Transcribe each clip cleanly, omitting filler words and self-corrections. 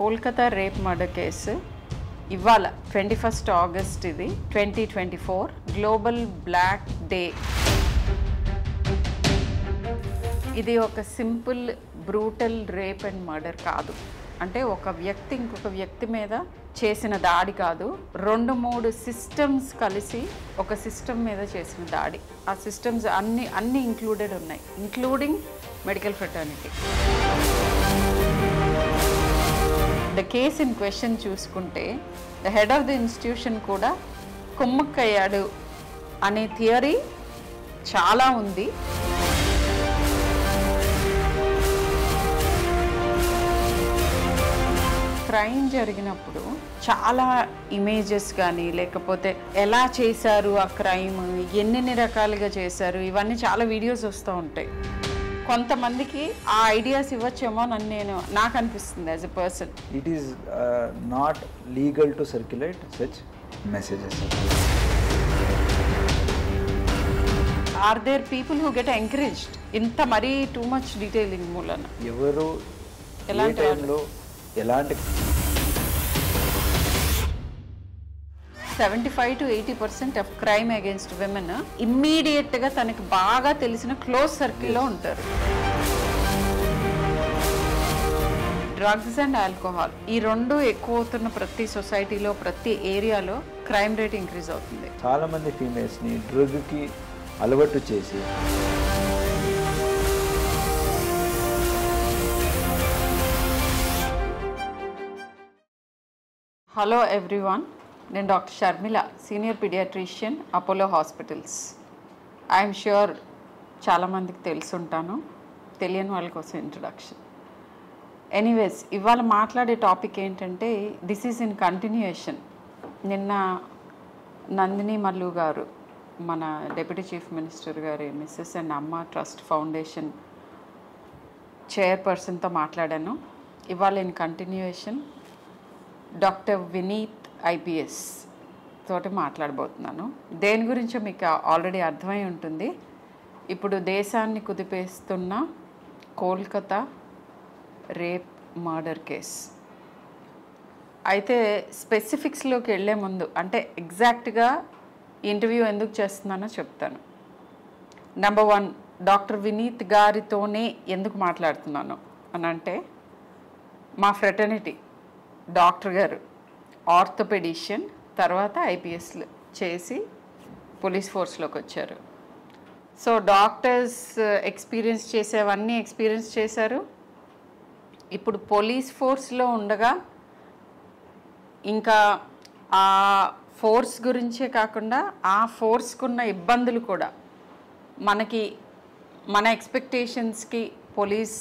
Kolkata rape murder case ఇవాళ 21st August ఇది 2024 global black day. ఇది ఒక simple brutal rape and murder కాదు. అంటే ఒక వ్యక్తి ఇంకొక వ్యక్తి మీద చేసిన దాడి కాదు, 2-3 సిస్టమ్స్ కలిసి ఒక సిస్టమ్ మీద చేసిన దాడి. ఆ సిస్టమ్స్ అన్ని ఇంక్లూడెడ్ ఉన్నాయి, including medical fraternity. The case in question చూసుకుంటే the head of the institution కూడా కుమ్మక్కయ్యాడు అనే థియరీ చాలా ఉంది. క్రైమ్ జరిగినప్పుడు చాలా ఇమేజెస్ కానీ లేకపోతే ఎలా చేశారు ఆ క్రైమ్, ఎన్ని రకాలుగా చేశారు, ఇవన్నీ చాలా వీడియోస్ వస్తూ ఉంటాయి. కొంతమందికి ఆ ఐడియాస్ ఇవ్వచ్చేమో నాకు అనిపిస్తుంది as a person. It is not legal to circulate such messages. Are there people who get encouraged ఇంత మరీ టూ మచ్ డీటెయిలింగ్ మూలన? ఎవరు ఎలాంటి టైంలో ఎలాంటి 75 to 80% of crime against women ఇమ్మీడియట్గా తనకి బాగా తెలిసిన క్లోజ్ సర్కిల్లో ఉంటారు. డ్రగ్స్ అండ్ ఆల్కహాల్ ఈ రెండు ఎక్కువ అవుతున్న ప్రతి సొసైటీలో ప్రతి ఏరియాలో క్రైమ్ రేట్ ఇంక్రీజ్ అవుతుంది. చాలామంది ఫీమేల్స్ని డ్రగ్కి అలవాటు చేసి హలో ఎవ్రీవన్, నేను doctor Sharmila, senior paediatrician, Apollo hospitals. I'm sure చాలామందికి తెలుసుంటాను, తెలియని వాళ్ళ కోసం ఇంట్రడక్షన్. ఎనీవేస్, ఇవాళ మాట్లాడే టాపిక్ ఏంటంటే దిస్ ఈజ్ ఇన్ కంటిన్యూయేషన్. నిన్న నందిని మల్లు గారు, మన డిప్యూటీ చీఫ్ మినిస్టర్ గారి missus and Amma trust foundation చైర్పర్సన్తో మాట్లాడాను. ఇవాళ in continuation doctor Vineeth IPS తోటి మాట్లాడబోతున్నాను. దేని గురించో మీకు ఆల్రెడీ అర్థమై ఉంటుంది. ఇప్పుడు దేశాన్ని కుదిపేస్తున్న కోల్కతా రేప్ మర్డర్ కేస్. అయితే స్పెసిఫిక్స్లోకి వెళ్ళే ముందు, అంటే ఎగ్జాక్ట్గా ఇంటర్వ్యూ ఎందుకు చేస్తున్నానో చెప్తాను. నెంబర్ 1, డాక్టర్ వినీత్ గారితోనే ఎందుకు మాట్లాడుతున్నాను అని అంటే, మా ఫ్రెటర్నిటీ డాక్టర్ గారు ఆర్థోపెడిషియన్, తర్వాత ఐపీఎస్లు చేసి పోలీస్ ఫోర్స్లోకి వచ్చారు. సో డాక్టర్స్ ఎక్స్పీరియన్స్ చేసేవన్నీ ఎక్స్పీరియన్స్ చేశారు. ఇప్పుడు పోలీస్ ఫోర్స్లో ఉండగా ఇంకా ఆ ఫోర్స్ గురించే కాకుండా ఆ ఫోర్స్కున్న ఇబ్బందులు కూడా మన ఎక్స్పెక్టేషన్స్కి పోలీస్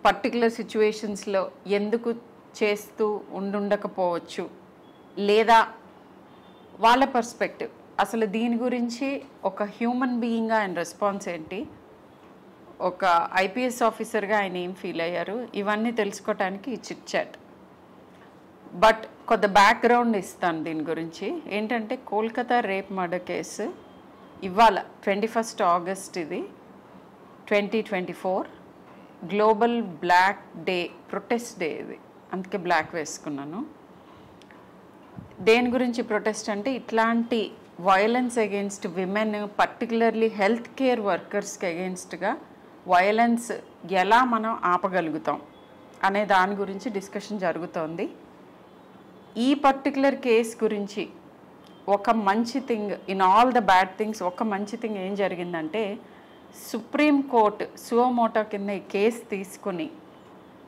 పర్టికులర్ సిచ్యువేషన్స్లో ఎందుకు చేస్తూ ఉండకపోవచ్చు, లేదా వాళ్ళ పర్స్పెక్టివ్ అసలు దీని గురించి ఒక హ్యూమన్ బీయింగ్గా ఆయన రెస్పాన్స్ ఏంటి, ఒక ఐపీఎస్ ఆఫీసర్గా ఆయన ఏం ఫీల్ అయ్యారు, ఇవన్నీ తెలుసుకోవటానికి ఈ చిట్ చాట్. బట్ కొంత బ్యాక్గ్రౌండ్ ఇస్తాను దీని గురించి. ఏంటంటే కోల్కతా రేప్ మర్డర్ కేసు ఇవాళ 21st ఆగస్ట్ ఇది 2024 global black day, protest day ఇది, అందుకే బ్లాక్ వేసుకున్నాను. దేని గురించి ప్రొటెస్ట్ అంటే ఇట్లాంటి violence against women, particularly health care వర్కర్స్కి అగెయిన్స్ట్గా వయలెన్స్ ఎలా మనం ఆపగలుగుతాం అనే దాని గురించి డిస్కషన్ జరుగుతోంది. ఈ పర్టికులర్ కేస్ గురించి ఒక మంచి thing in all the bad things, ఒక మంచి థింగ్ ఏం జరిగిందంటే, సుప్రీం కోర్టు సువోమోటో కింద ఈ కేసు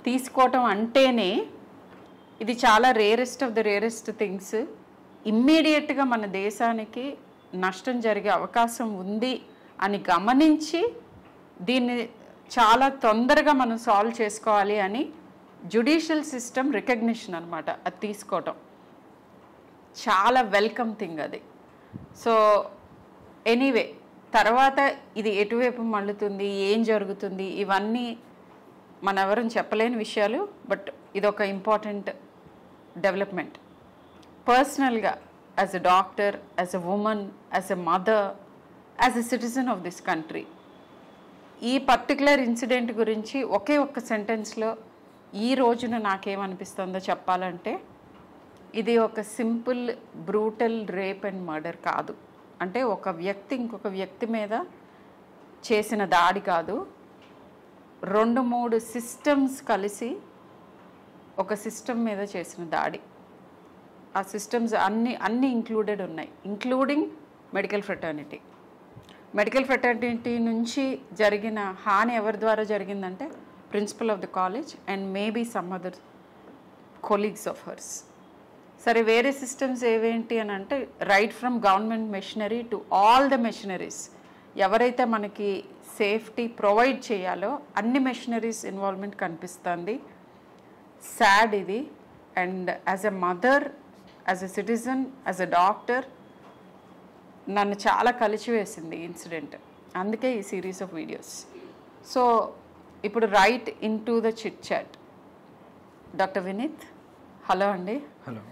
తీసుకోవటం అంటేనే ఇది చాలా rarest of the rarest things. ఇమ్మీడియట్గా మన దేశానికి నష్టం జరిగే అవకాశం ఉంది అని గమనించి దీన్ని చాలా తొందరగా మనం సాల్వ్ చేసుకోవాలి అని జ్యుడిషియల్ సిస్టమ్ రికగ్నిషన్ అనమాట. అది తీసుకోవటం చాలా వెల్కమ్ థింగ్ అది. సో ఎనీవే, తర్వాత ఇది ఎటువైపు మళ్ళుతుంది, ఏం జరుగుతుంది, ఇవన్నీ మన ఎవరూ చెప్పలేని విషయాలు. బట్ ఇదొక ఇంపార్టెంట్ డెవలప్మెంట్. పర్సనల్గా as a doctor, as a women, as a mother, as a citizen of this country, ఈ పర్టికులర్ ఇన్సిడెంట్ గురించి ఒకే ఒక్క సెంటెన్స్లో ఈ రోజున నాకేమనిపిస్తుందో చెప్పాలంటే ఇది ఒక simple brutal rape and murder కాదు. అంటే ఒక వ్యక్తి ఇంకొక వ్యక్తి మీద చేసిన దాడి కాదు, 2-3 సిస్టమ్స్ కలిసి ఒక సిస్టమ్ మీద చేసిన దాడి. ఆ సిస్టమ్స్ అన్నీ ఇంక్లూడెడ్ ఉన్నాయి, including medical fraternity. Medical fraternity నుంచి జరిగిన హాని ఎవరి ద్వారా జరిగిందంటే principal of the college and maybe some other colleagues of hers. సరే, వేరే సిస్టమ్స్ ఏవేంటి అని అంటే right from government machinery to all the machineries, ఎవరైతే మనకి సేఫ్టీ ప్రొవైడ్ చేయాలో అన్ని మెషినరీస్ ఇన్వాల్వ్మెంట్ కనిపిస్తుంది. సాడ్ ఇది. And as a mother, as a citizen, as a doctor నన్ను చాలా కలిచివేసింది ఈ ఇన్సిడెంట్. అందుకే ఈ సిరీస్ ఆఫ్ వీడియోస్. సో ఇప్పుడు right in to the chit chat. Doctor Vineeth, hello అండి. హలో.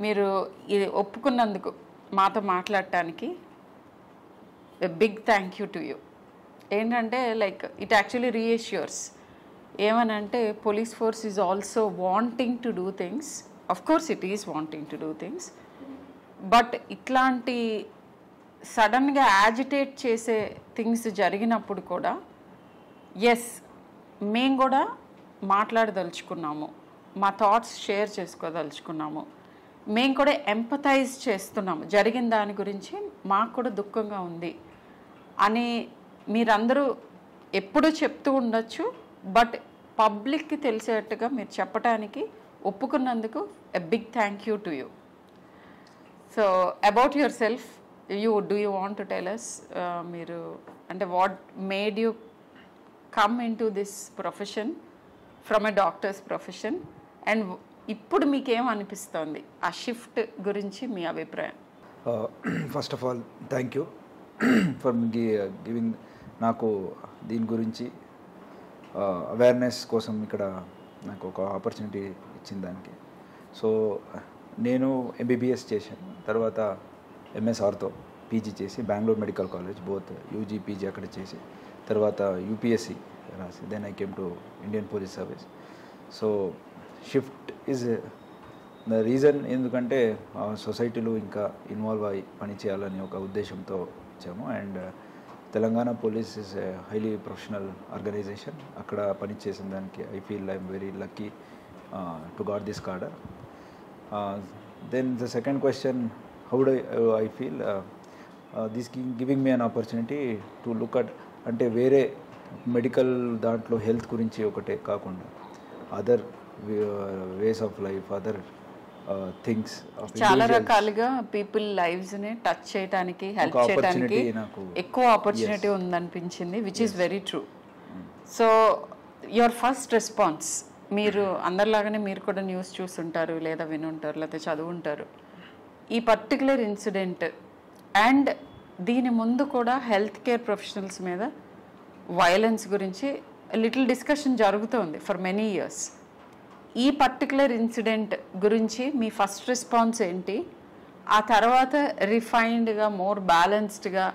మీరు ఇది ఒప్పుకున్నందుకు మాతో మాట్లాడటానికి big thank you to you. ఏంటంటే లైక్ ఇట్ యాక్చువల్లీ రీఎష్యూర్స్. ఏమనంటే police force is also wanting to do things. Of course it is wanting to do things, but ఇట్లాంటి సడన్గా యాజిటేట్ చేసే థింగ్స్ జరిగినప్పుడు కూడా ఎస్ మేము కూడా మాట్లాడదలుచుకున్నాము, మా థాట్స్ షేర్ చేసుకోదలుచుకున్నాము, మేము కూడా ఎంపథైజ్ చేస్తున్నాము, జరిగిన దాని గురించి మాకు కూడా దుఃఖంగా ఉంది అని మీరందరూ ఎప్పుడూ చెప్తూ ఉండొచ్చు. బట్ పబ్లిక్కి తెలిసేట్టుగా మీరు చెప్పడానికి ఒప్పుకున్నందుకు a big thank you to you. So about yourself, do you want to tell us, మీరు అంటే what made you come into this profession from a doctors profession, and ఇప్పుడు మీకేమనిపిస్తుంది ఆ షిఫ్ట్ గురించి మీ అభిప్రాయం? First of all thank you for giving నాకు దీని గురించి అవేర్నెస్ కోసం ఇక్కడ నాకు ఒక ఆపర్చునిటీ ఇచ్చిన దానికి. సో నేను ఎంబీబీఎస్ చేశాను, తర్వాత ఎంఎస్ ఆర్థో పీజీ చేసి Bengaluru medical college both UG PG అక్కడ చేసి తర్వాత యూపీఎస్సి రాసి then I came to Indian police service. So shift is the reason, ఎందుకంటే సొసైటీలో ఇంకా ఇన్వాల్వ్ అయ్యి పని చేయాలని ఒక ఉద్దేశంతో వచ్చాము. And Telangana police is a highly professional organisation. అక్కడ పనిచేసిన దానికి I feel I'm very lucky to got this cadre. Then the second question, how do I feel this giving me an opportunity to look at, అంటే వేరే medical దాంట్లో health గురించి ఒకటే కాకుండా other ways of life, other things, చాలా రకాలుగా people lives ని touch చేయడానికి, హెల్ప్ చేయడానికి ఎక్కువ ఆపర్చునిటీ ఉందనిపించింది, which is very true. So your first response, మీరు అందరిలాగానే మీరు కూడా న్యూస్ చూస్తుంటారు, లేదా వినుంటారు, లేదా చదువుంటారు. ఈ పర్టికులర్ ఇన్సిడెంట్ అండ్ దీని ముందు కూడా హెల్త్ కేర్ ప్రొఫెషనల్స్ మీద వైలెన్స్ గురించి లిటిల్ డిస్కషన్ జరుగుతోంది ఫర్ మెనీ ఇయర్స్. ఈ పర్టికులర్ ఇన్సిడెంట్ గురించి మీ ఫస్ట్ రెస్పాన్స్ ఏంటి? ఆ తర్వాత రిఫైన్డ్గా, మోర్ బ్యాలెన్స్డ్గా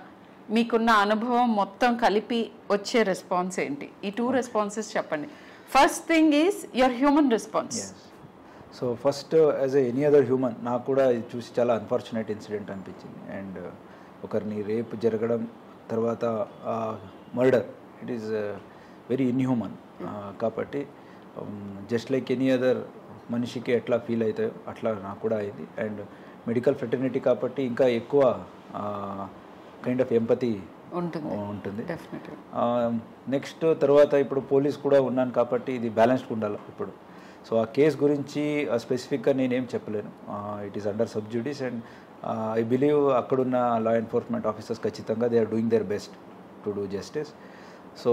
మీకున్న అనుభవం మొత్తం కలిపి వచ్చే రెస్పాన్స్ ఏంటి? ఈ 2 రెస్పాన్సెస్ చెప్పండి. First thing is your human response. So first as any other human, నాకు కూడా ఇది చూసి చాలా అన్ఫార్చునేట్ ఇన్సిడెంట్ అనిపించింది. అండ్ ఒకరిని రేప్ జరగడం, తర్వాత murder, it is very inhuman. కాబట్టి జస్ట్ లైక్ ఎనీ అదర్ మనిషికి ఎట్లా ఫీల్ అవుతాయో అట్లా నాకు కూడా అయింది. అండ్ మెడికల్ ఫ్రెటర్నిటీ కాబట్టి ఇంకా ఎక్కువ కైండ్ ఆఫ్ ఎంపతి ఉంటుంది. నెక్స్ట్ తర్వాత ఇప్పుడు పోలీస్ కూడా ఉన్నాను కాబట్టి ఇది బ్యాలెన్స్డ్ ఉండాలి ఇప్పుడు. సో ఆ కేస్ గురించి స్పెసిఫిక్గా నేనేం చెప్పలేను. It is under sub judice and I believe అక్కడున్న లా ఎన్ఫోర్స్మెంట్ ఆఫీసర్స్ ఖచ్చితంగా they are doing their best to do justice. So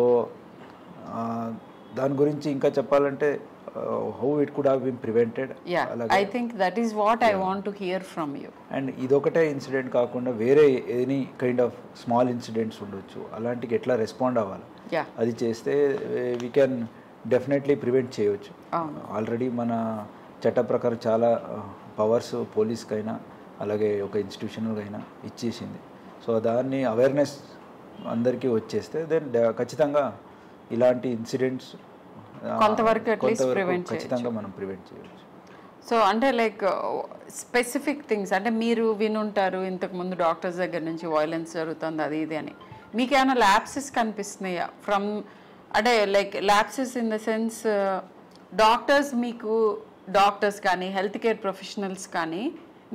దాని గురించి ఇంకా చెప్పాలంటే how it could have been prevented. I think that is what I want to hear from you. And ఇదొకటే incident కాకుండా వేరే any kind of small incidents ఉండొచ్చు, అలాంటికి ఎట్లా రెస్పాండ్ అవ్వాలి, అది చేస్తే వీ కెన్ డెఫినెట్లీ ప్రివెంట్ చేయవచ్చు. ఆల్రెడీ మన చట్ట ప్రకారం చాలా పవర్స్ పోలీస్కైనా అలాగే ఒక ఇన్స్టిట్యూషన్కైనా ఇచ్చేసింది. సో దాన్ని అవేర్నెస్ అందరికీ వచ్చేస్తే దెన్ ఖచ్చితంగా ఇలాంటి ఇన్సిడెంట్స్ కొంతవరకు అట్లీస్ట్ ప్రివెంట్ ఖచ్చితంగా మనం ప్రివెంట్ చేయవచ్చు. సో అంటే లైక్ స్పెసిఫిక్ థింగ్స్ అంటే మీరు వినుంటారు ఇంతకుముందు డాక్టర్స్ దగ్గర నుంచి వైలెన్స్ జరుగుతుంది అది ఇది అని, మీకు ఏమైనా ల్యాప్సెస్ కనిపిస్తున్నాయా ఫ్రమ్ అంటే like lapses in the sense doctors కానీ హెల్త్ కేర్ ప్రొఫెషనల్స్ కానీ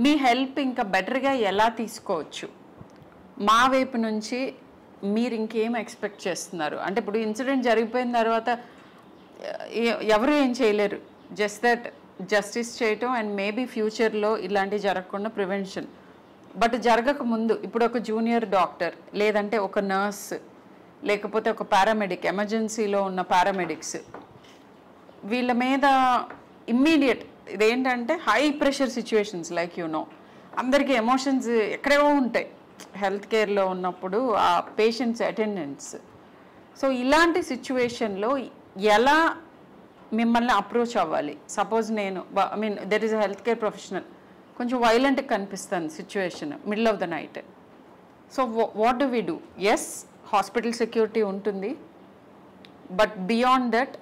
మీ హెల్ప్ ఇంకా బెటర్గా ఎలా తీసుకోవచ్చు, మా వైపు నుంచి మీరు ఇంకేం ఎక్స్పెక్ట్ చేస్తున్నారు? అంటే ఇప్పుడు ఇన్సిడెంట్ జరిగిపోయిన తర్వాత ఎవరు ఏం చేయలేరు, జస్ట్ దట్ జస్టిస్ చేయటం అండ్ మేబీ ఫ్యూచర్లో ఇలాంటివి జరగకుండా ప్రివెన్షన్. బట్ జరగక ముందు ఇప్పుడు ఒక జూనియర్ డాక్టర్ లేదంటే ఒక నర్స్ లేకపోతే ఒక పారామెడిక్, ఎమర్జెన్సీలో ఉన్న పారామెడిక్స్, వీళ్ళ మీద ఇమ్మీడియట్ ఇదేంటంటే హై ప్రెషర్ సిచ్యువేషన్స్ లైక్ అందరికీ ఎమోషన్స్ ఎక్కడేవో ఉంటాయి హెల్త్ కేర్లో ఉన్నప్పుడు ఆ పేషెంట్స్ అటెండెన్స్. సో ఇలాంటి సిచ్యువేషన్లో ఎలా మిమ్మల్ని అప్రోచ్ అవ్వాలి? సపోజ్ నేను there is a health care professional, కొంచెం వైలెంట్గా కనిపిస్తుంది situation middle of the night. So what do we do? Yes, hospital security ఉంటుంది, బట్ బియాండ్ దట్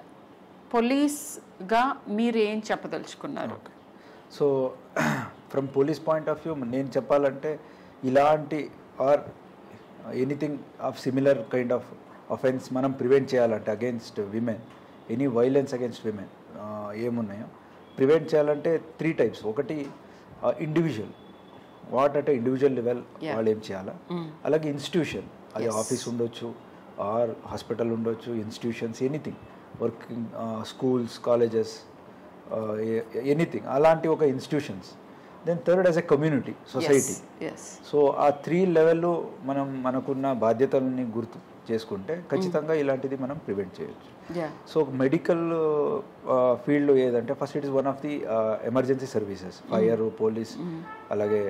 పోలీస్గా మీరు ఏం చెప్పదలుచుకున్నారు? So from police point of view నేను చెప్పాలంటే ఇలాంటి or anything of similar kind of offence మనం ప్రివెంట్ చేయాలంటే against women, any violence against women ఏమున్నాయో ప్రివెంట్ చేయాలంటే 3 types. ఒకటి ఇండివిజువల్, వాట్ అంటే ఇండివిజువల్ లెవెల్ వాళ్ళు ఏం చేయాలా, అలాగే ఇన్స్టిట్యూషన్, అది ఆఫీస్ ఉండొచ్చు ఆర్ హాస్పిటల్ ఉండొచ్చు, institutions anything, working schools, colleges, anything అలాంటి ఒక institutions. Then third as a community, society. So ఆ 3 లెవెల్లో మనం మనకున్న బాధ్యతలని గుర్తు చేసుకుంటే ఖచ్చితంగా ఇలాంటిది మనం ప్రివెంట్ చేయొచ్చు. సో మెడికల్ ఫీల్డ్ ఏదంటే first it is one of the emergency services, fire, police, అలాగే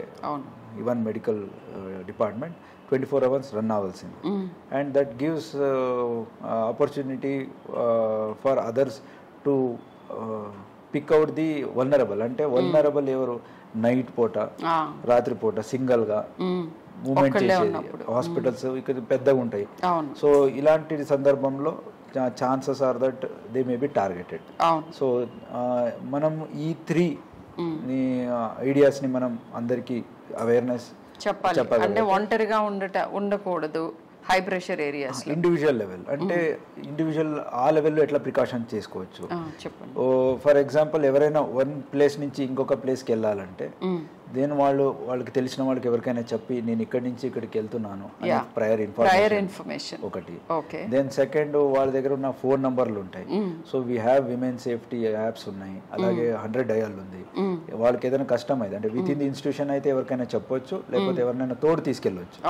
even medical department 24 hours run అవ్వాల్సింది. And that gives opportunity for others to pick out the vulnerable. అంటే వల్నరబుల్ ఎవరు? Night పూట, రాత్రిపూట సింగల్గా moment చేసేది, hospitals ఇక్కడ పెద్దగా ఉంటాయి. సో ఇలాంటి సందర్భంలో chances are that they may be targeted. So మనం ఈ 3 ఐడియాస్ని మనం అందరికీ అవేర్నెస్ చెప్పాలి. అంటే ఒంటరిగా ఉండకూడదు high pressure areas. Individual level అంటే ఇండివిజువల్ ఆ లెవెల్లో ఎట్లా ప్రికాషన్ చేసుకోవచ్చు. ఫర్ ఎగ్జాంపుల్ ఎవరైనా వన్ ప్లేస్ నుంచి ఇంకొక ప్లేస్కి వెళ్ళాలంటే దెన్ వాళ్ళకి తెలిసిన వాళ్ళకి ఎవరికైనా చెప్పి నేను ఇక్కడి నుంచి ఇక్కడికి వెళ్తున్నాను ప్రయర్ ఇన్ఫర్మేషన్ ఒకటి. దెన్ సెకండ్ వాళ్ళ దగ్గర ఉన్న ఫోన్ నంబర్లు ఉంటాయి. So we have women safety apps ఉన్నాయి, అలాగే 100 డయల్ ఉంది. వాళ్ళకి ఏదైనా కష్టం అయితే అంటే విత్ ఇన్ ది ఇన్స్టిట్యూషన్ అయితే ఎవరికైనా చెప్పొచ్చు, లేకపోతే ఎవరినైనా తోడు తీసుకెళ్ళవచ్చు.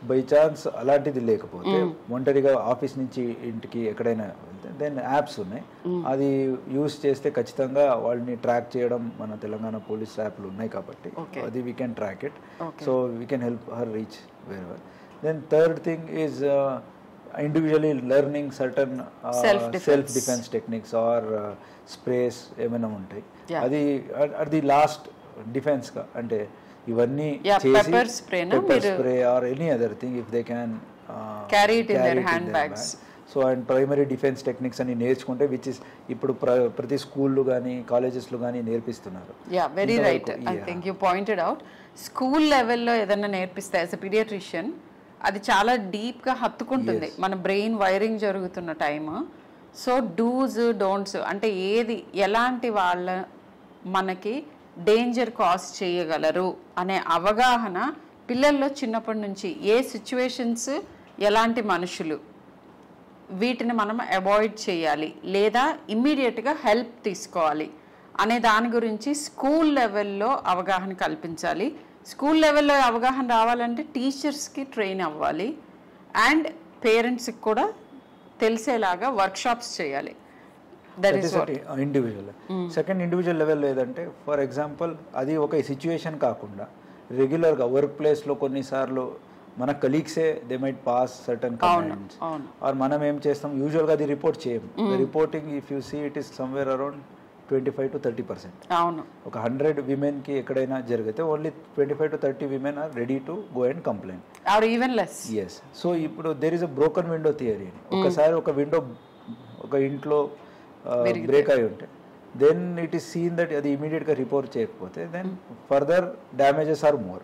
బై ఛాన్స్ అలాంటిది లేకపోతే ఒంటరిగా ఆఫీస్ నుంచి ఇంటికి ఎక్కడైనా వెళ్తే దెన్ యాప్స్ ఉన్నాయి, అది యూస్ చేస్తే ఖచ్చితంగా వాళ్ళని ట్రాక్ చేయడం మన తెలంగాణ పోలీస్ యాప్లు ఉన్నాయి కాబట్టి అది we can track it. So we can help her reach wherever. Then third thing is individually learning certain self defence techniques or sprays ఏమైనా ఉంటాయి, అది అది లాస్ట్ డిఫెన్స్గా. అంటే ఇవన్నీ pepper spray or any other thing if they can carry it in their hand bags. So and primary defence techniques అని నేర్చుకుంటే which is ఇప్పుడు ప్రతి స్కూళ్ళు కానీ కాలేజెస్లో కానీ నేర్పిస్తున్నారు. Very right. I think you pointed out. School లెవెల్లో ఏదైనా నేర్పిస్తే యాజ్ ఎ పీడియాట్రిషియన్ అది చాలా డీప్గా హత్తుకుంటుంది మన బ్రెయిన్ వైరింగ్ జరుగుతున్న టైమ్. సో డూస్ డోంట్స్ అంటే ఏది ఎలాంటి వాళ్ళ మనకి డేంజర్ కాజ్ చేయగలరు అనే అవగాహన పిల్లల్లో చిన్నప్పటి నుంచి, ఏ సిచ్యువేషన్స్, ఎలాంటి మనుషులు, వీటిని మనం అవాయిడ్ చేయాలి లేదా ఇమ్మీడియట్గా హెల్ప్ తీసుకోవాలి అనే దాని గురించి స్కూల్ లెవెల్లో అవగాహన కల్పించాలి. స్కూల్ లెవెల్లో అవగాహన రావాలంటే టీచర్స్కి ట్రైన్ అవ్వాలి అండ్ పేరెంట్స్కి కూడా తెలిసేలాగా వర్క్షాప్స్ చేయాలి. ఇండివిజువల్. సెకండ్ ఇండివిజువల్ లెవెల్ లేదంటే ఫర్ ఎగ్జాంపుల్ అది ఒక సిచ్యువేషన్ కాకుండా రెగ్యులర్గా వర్క్ ప్లేస్లో కొన్నిసార్లు మన కలీగ్సే they might pass certain comments or మనం ఏం చేస్తాం యూజువల్గా అది రిపోర్ట్ చేయం. Reporting if you see it is somewhere around 25 to 30%. ఒక 100 విమెన్కి ఎక్కడైనా జరిగితే only 25 to 30 women are ready to go and complaint or even less. Yes. So ఇప్పుడు there is a broken window theory. ఒకసారి ఒక విండో ఒక ఇంట్లో బ్రేక్ అయి ఉంటే then it is seen that అది ఇమీడియట్గా రిపోర్ట్ చేయకపోతే then further damages or more.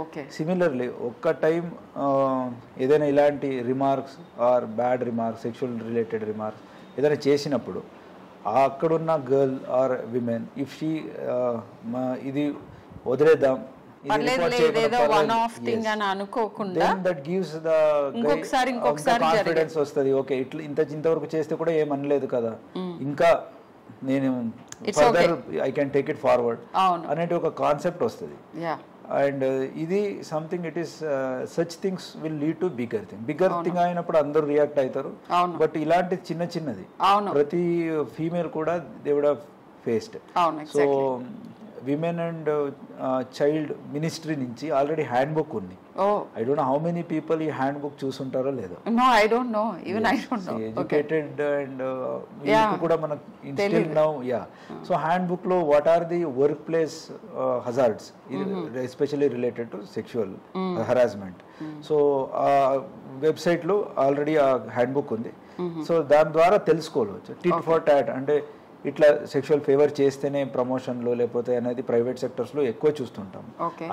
Okay. Similarly ఒక్క టైం ఏదైనా ఇలాంటి remarks or bad remarks, sexual related remarks ఏదైనా చేసినప్పుడు అక్కడున్న girl or women if she ఇది వదిలేద్దాం, కాన్ఫిడెన్స్ వస్తుంది. ఓకే, ఇట్లా ఇంతవరకు చేస్తే కూడా ఏమనలేదు కదా, ఇంకా నేను further I can take it forward అనేది ఒక కాన్సెప్ట్ వస్తుంది. అండ్ ఇది something it is such things will lead to bigger thing అయినప్పుడు అందరూ రియాక్ట్ అవుతారు. బట్ ఇలాంటి చిన్నది ప్రతి ఫీమేల్ కూడా they would have faced. So women and child ministry నుంచి ఆల్రెడీ హ్యాండ్ బుక్ ఉంది. I don't know how many people ఈ హ్యాండ్ బుక్ చూసుంటారో లేదో. ఎడ్యుకేటెడ్ అండ్ కూడా మనకు instil now. So handbook లో what are the workplace hazards especially related to sexual harassment. So ఆ website లో already ఆ హ్యాండ్ బుక్ ఉంది. సో దాని ద్వారా తెలుసుకోవచ్చు. టిట్ ఫర్ టాట్ అంటే ఇట్లా సెక్షువల్ ఫేవర్ చేస్తేనే ప్రమోషన్లో లేకపోతే అనేది ప్రైవేట్ సెక్టర్స్లో ఎక్కువ చూస్తుంటాం.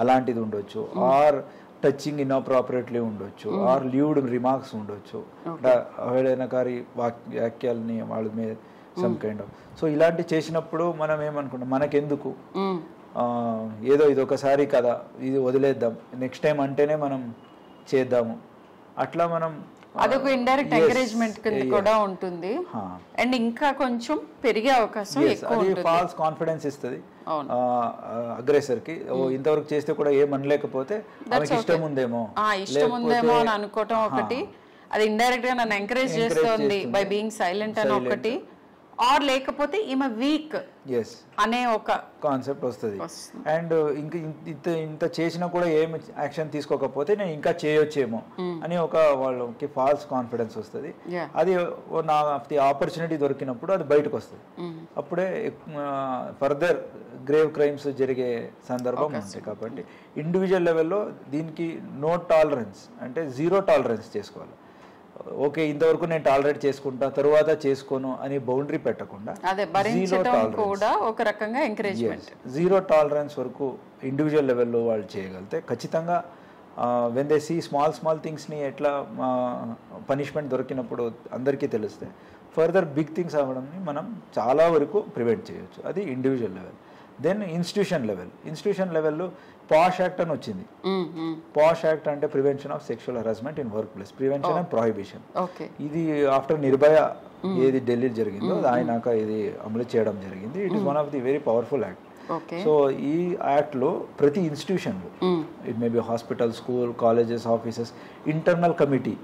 అలాంటిది ఉండొచ్చు. ఆర్ టచింగ్ ఇన్అప్రాపరేట్లీ ఉండొచ్చు. ఆర్ లీవ్డ్ రిమార్క్స్ ఉండొచ్చు. అవహేళనకారి వాక్యాలని వాళ్ళ మీద సమ్ కైండ్ ఆఫ్. సో ఇలాంటి చేసినప్పుడు మనం ఏమనుకుంటాం, మనకెందుకు, ఏదో ఇది ఒకసారి కదా, ఇది వదిలేద్దాం, నెక్స్ట్ టైం అంటేనే మనం చేద్దాము, అట్లా మనం అదొక ఇండైరెక్ట్ ఎంకరేజ్మెంట్ కింద కూడా ఉంటుంది. అండ్ ఇంకా కొంచెం పెరిగే అవకాశం ఎక్కువ ఉంటుంది. ఫాల్స్ కాన్ఫిడెన్స్ ఇస్తుంది అగ్రెసర్ కి. ఇంతవరకు చేస్తే కూడా ఏమనలేకపోతే ఇష్టం ఉందేమో అని అనుకోవటం ఒకటి. అది ఇండైరెక్ట్ గా నన్ను ఎంకరేజ్ చేస్తుంది బై బీయింగ్ సైలెంట్ అని ఒకటి. ఆర్ లేకపోతే ఈమె వీక్ అనే ఒక కాన్సెప్ట్ వస్తుంది. అండ్ ఇంకా ఇంత చేసినా కూడా ఏమి యాక్షన్ తీసుకోకపోతే నేను ఇంకా చేయొచ్చేమో అని ఒక వాళ్ళకి ఫాల్స్ కాన్ఫిడెన్స్ వస్తుంది. అది నా ఆపర్చునిటీ దొరికినప్పుడు అది బయటకు వస్తుంది. అప్పుడే ఫర్దర్ గ్రేవ్ క్రైమ్స్ జరిగే సందర్భం ఉంటాయి. కాబట్టి ఇండివిజువల్ లెవెల్లో దీనికి నో టాలరెన్స్ అంటే జీరో టాలరెన్స్ చేసుకోవాలి. ఓకే, ఇంతవరకు నేను టాలరేట్ చేసుకుంటా, తరువాత చేసుకోను అని బౌండరీ పెట్టకుండా జీరో టాలరెన్స్ వరకు ఇండివిజువల్ లెవెల్లో వాళ్ళు చేయగలిగితే ఖచ్చితంగా వెన్ దే సీ స్మాల్ థింగ్స్ని ఎట్లా పనిష్మెంట్ దొరికినప్పుడు అందరికీ తెలిస్తే ఫర్దర్ బిగ్ థింగ్స్ అవ్వడంని మనం చాలా వరకు ప్రివెంట్ చేయొచ్చు. అది ఇండివిజువల్ లెవెల్. దెన్ ఇన్స్టిట్యూషన్ లెవెల్లో పాష్ యాక్ట్ అని వచ్చింది. పాష్ యాక్ట్ అంటే prevention of sexual harassment in work place, prevention and prohibition. ఇది ఆఫ్టర్ నిర్భయ ఏది ఢిల్లీలో జరిగిందో ఆయనాక ఇది అమలు చేయడం జరిగింది. It is one of the very powerful act. So ఈ యాక్ట్ లో ప్రతి ఇన్స్టిట్యూషన్ లో it may B hospital, school, colleges, offices internal committee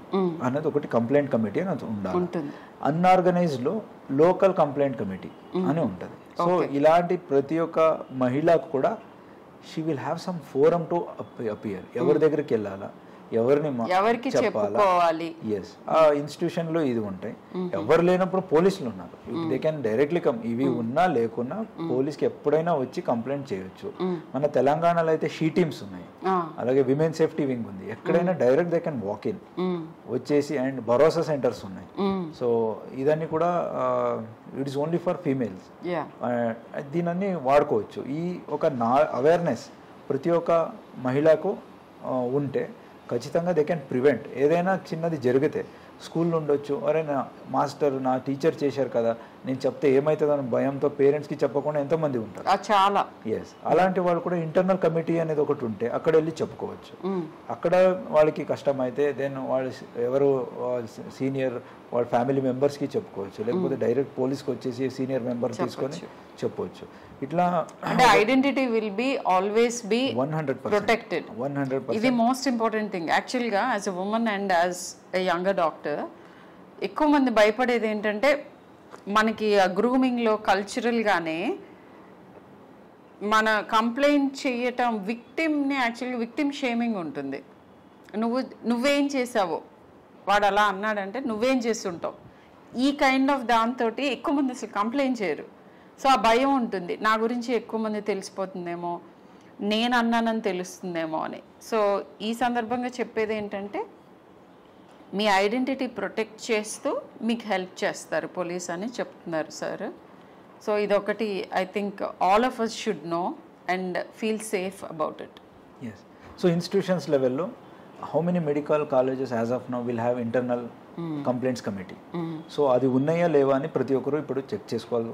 అనేది ఒకటి కంప్లైంట్ కమిటీ అని ఉండాలి. అన్ఆర్గనైజ్డ్ లో లోకల్ కంప్లైంట్ కమిటీ అని ఉంటుంది. సో ఇలాంటి ప్రతి ఒక్క మహిళకు కూడా she will have some forum to appear. ఎవరి దగ్గరికి వెళ్ళాలా, ఎవరికి చెప్పాలా, ఎస్ ఆ ఇన్స్టిట్యూషన్ లో ఇది ఉంటాయి. ఎవరు లేనప్పుడు పోలీసులు ఉన్నారు, దే కెన్ డైరెక్ట్లీ కమ్. ఇవి ఉన్నా లేకున్నా పోలీస్కి ఎప్పుడైనా వచ్చి కంప్లైంట్ చేయొచ్చు. మన తెలంగాణలో అయితే షీ టీమ్స్ ఉన్నాయి, అలాగే విమెన్ సేఫ్టీ వింగ్ ఉంది. ఎక్కడైనా direct they can walk in వచ్చేసి. అండ్ భరోసా సెంటర్స్ ఉన్నాయి. సో ఇదన్నీ కూడా it is only for females. దీనన్నీ వాడుకోవచ్చు. ఈ ఒక అవేర్నెస్ ప్రతి ఒక్క మహిళకు ఉంటే ఖచ్చితంగా దే కెన్ ప్రివెంట్. ఏదైనా చిన్నది జరిగితే స్కూల్లో ఉండొచ్చు, అరే నా మాస్టర్ నా టీచర్ చేశారు కదా, నేను చెప్తే ఏమవుతుందని భయంతో పేరెంట్స్కి చెప్పకుండా ఎంతోమంది ఉంటారు చాలా. ఎస్, అలాంటి వాళ్ళు కూడా ఇంటర్నల్ కమిటీ అనేది ఒకటి ఉంటే అక్కడ వెళ్ళి చెప్పుకోవచ్చు. అక్కడ వాళ్ళకి కష్టమైతే దెన్ వాళ్ళు ఎవరు సీనియర్ వాళ్ళ ఫ్యామిలీ మెంబర్స్కి చెప్పుకోవచ్చు, లేకపోతే డైరెక్ట్ పోలీస్కి వచ్చేసి సీనియర్ మెంబర్ తీసుకొని చెప్పవచ్చు. ఇట్లా అంటే identity will be always be 100% ఇది మోస్ట్ ఇంపార్టెంట్ థింగ్. యాక్చువల్గా as a women and as a younger doctor ఎక్కువ మంది భయపడేది ఏంటంటే మనకి గ్రూమింగ్లో కల్చరల్గానే మన కంప్లైంట్ చేయటం విక్టిమ్ని యాక్చువల్గా విక్టిమ్ షేమింగ్ ఉంటుంది. నువ్వేం చేసావో, వాడు అలా అన్నాడంటే నువ్వేం చేస్తుంటావు, ఈ కైండ్ ఆఫ్ దాంతో ఎక్కువ మంది అసలు కంప్లైంట్ చేయరు. సో ఆ భయం ఉంటుంది, నా గురించి ఎక్కువ మంది తెలిసిపోతుందేమో, నేను అన్నానని తెలుస్తుందేమో అని. సో ఈ సందర్భంగా చెప్పేది ఏంటంటే మీ ఐడెంటిటీ ప్రొటెక్ట్ చేస్తూ మీకు హెల్ప్ చేస్తారు పోలీస్ అని చెప్తున్నారు సార్. సో ఇదొకటి I think all of us should know and feel safe about it. Yes. So institutions లెవెల్లో how many medical colleges as of now will have internal complaints committee? So అది ఉన్నాయా లేవా అని ప్రతి ఒక్కరు ఇప్పుడు చెక్ చేసుకోవాలి.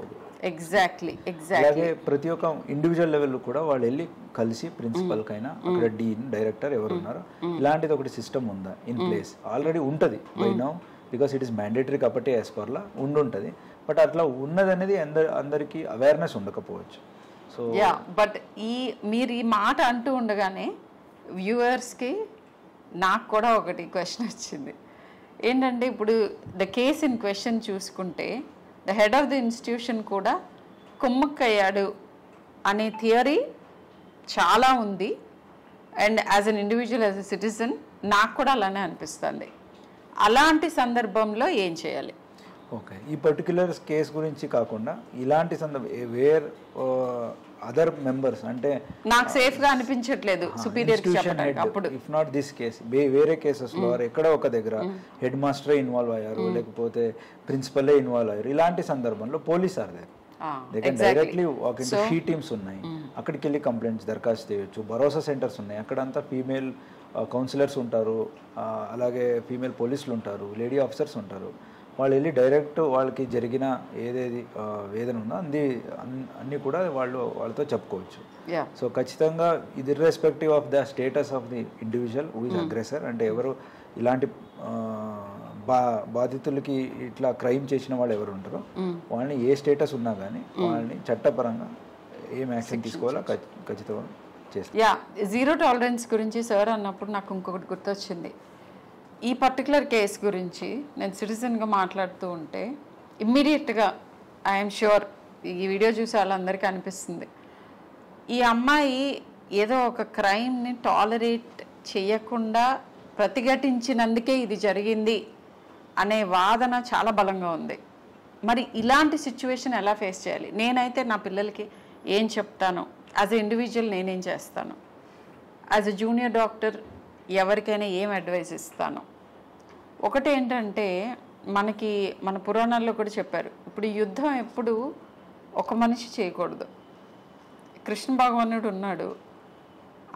ఎగ్జాక్ట్లీ. అలాగే ప్రతి ఒక్క ఇండివిజువల్ లెవెల్ కూడా వాళ్ళు వెళ్ళి కలిసి ప్రిన్సిపల్ కైనా అక్కడ డీన్ డైరెక్టర్ ఎవరు ఉన్నారో ఇలాంటిది ఒకటి సిస్టమ్ ఉందా ఇన్ ప్లేస్? ఆల్రెడీ ఉంటుంది by now because it is mandatory కాబట్టి యాజ్ పర్లా ఉండుంటుంది. బట్ అట్లా ఉన్నది అనేది అందరికీ అవేర్నెస్ ఉండకపోవచ్చు. సో బట్ మీరు ఈ మాట అంటూ ఉండగానే వ్యూవర్స్కి నాకు కూడా ఒకటి క్వశ్చన్ వచ్చింది. ఏంటంటే ఇప్పుడు ద కేస్ ఇన్ క్వశ్చన్ చూసుకుంటే the head of the institution కూడా కుమ్మక్కయ్యాడు అనే థియరీ చాలా ఉంది. And as an individual as a citizen నాకు కూడా అలానే అనిపిస్తుంది. అలాంటి సందర్భంలో ఏం చేయాలి? ఓకే, ఈ పర్టిక్యులర్ కేస్ గురించి కాకుండా ఇలాంటి వేర్ అదర్ మెంబర్స్ అంటే నాకు సేఫ్గా అనిపించట్లేదు సుపీరియర్ అప్పుడు ఇఫ్ నాట్ దిస్ కేస్ వేరే కేసెస్లో ఎక్కడో ఒక దగ్గర హెడ్ మాస్టరే ఇన్వాల్వ్ అయ్యారు లేకపోతే ప్రిన్సిపలే ఇన్వాల్వ్ అయ్యారు, ఇలాంటి సందర్భంలో police are there directly walk in she teams ఉన్నాయి, అక్కడికి వెళ్ళి కంప్లైంట్స్ దరఖాస్తు చేయొచ్చు. భరోసా సెంటర్స్ ఉన్నాయి, అక్కడంతా ఫీమేల్ కౌన్సిలర్స్ ఉంటారు, అలాగే ఫీమేల్ పోలీసులు ఉంటారు, లేడీ ఆఫీసర్స్ ఉంటారు. వాళ్ళు వెళ్ళి డైరెక్ట్ వాళ్ళకి జరిగిన ఏదేది వేదన ఉందో అన్నీ కూడా వాళ్ళతో చెప్పుకోవచ్చు. సో ఖచ్చితంగా ఇది irrespective of the status of the individual who is aggressor, అంటే ఎవరు ఇలాంటి బాధితులకి ఇట్లా క్రైమ్ చేసిన వాళ్ళు ఎవరు ఉంటారో వాళ్ళని ఏ స్టేటస్ ఉన్నా కానీ వాళ్ళని చట్టపరంగా ఏం యాక్షన్ తీసుకోవాలో ఖచ్చితంగా చేస్తారు. జీరో టాలరెన్స్ గురించి సార్ అన్నప్పుడు నాకు ఇంకొకటి గుర్తొచ్చింది. ఈ పర్టికులర్ కేస్ గురించి నేను సిటిజన్గా మాట్లాడుతూ ఉంటే ఇమ్మీడియట్గా ఐఎమ్ ష్యూర్ ఈ వీడియో చూసి వాళ్ళందరికీ అనిపిస్తుంది, ఈ అమ్మాయి ఏదో ఒక క్రైమ్ని టాలరేట్ చేయకుండా ప్రతిఘటించినందుకే ఇది జరిగింది అనే వాదన చాలా బలంగా ఉంది. మరి ఇలాంటి సిచ్యువేషన్ ఎలా ఫేస్ చేయాలి? నేనైతే నా పిల్లలకి ఏం చెప్తాను, యాజ్ ఎ ఇండివిజువల్ నేనేం చేస్తాను, యాజ్ ఎ జూనియర్ డాక్టర్ ఎవరికైనా ఏం అడ్వైస్ ఇస్తాను? ఒకటి ఏంటంటే మన పురాణాల్లో కూడా చెప్పారు, ఇప్పుడు యుద్ధం ఎప్పుడు ఒక మనిషి చేయకూడదు. కృష్ణ భగవానుడు ఉన్నాడు,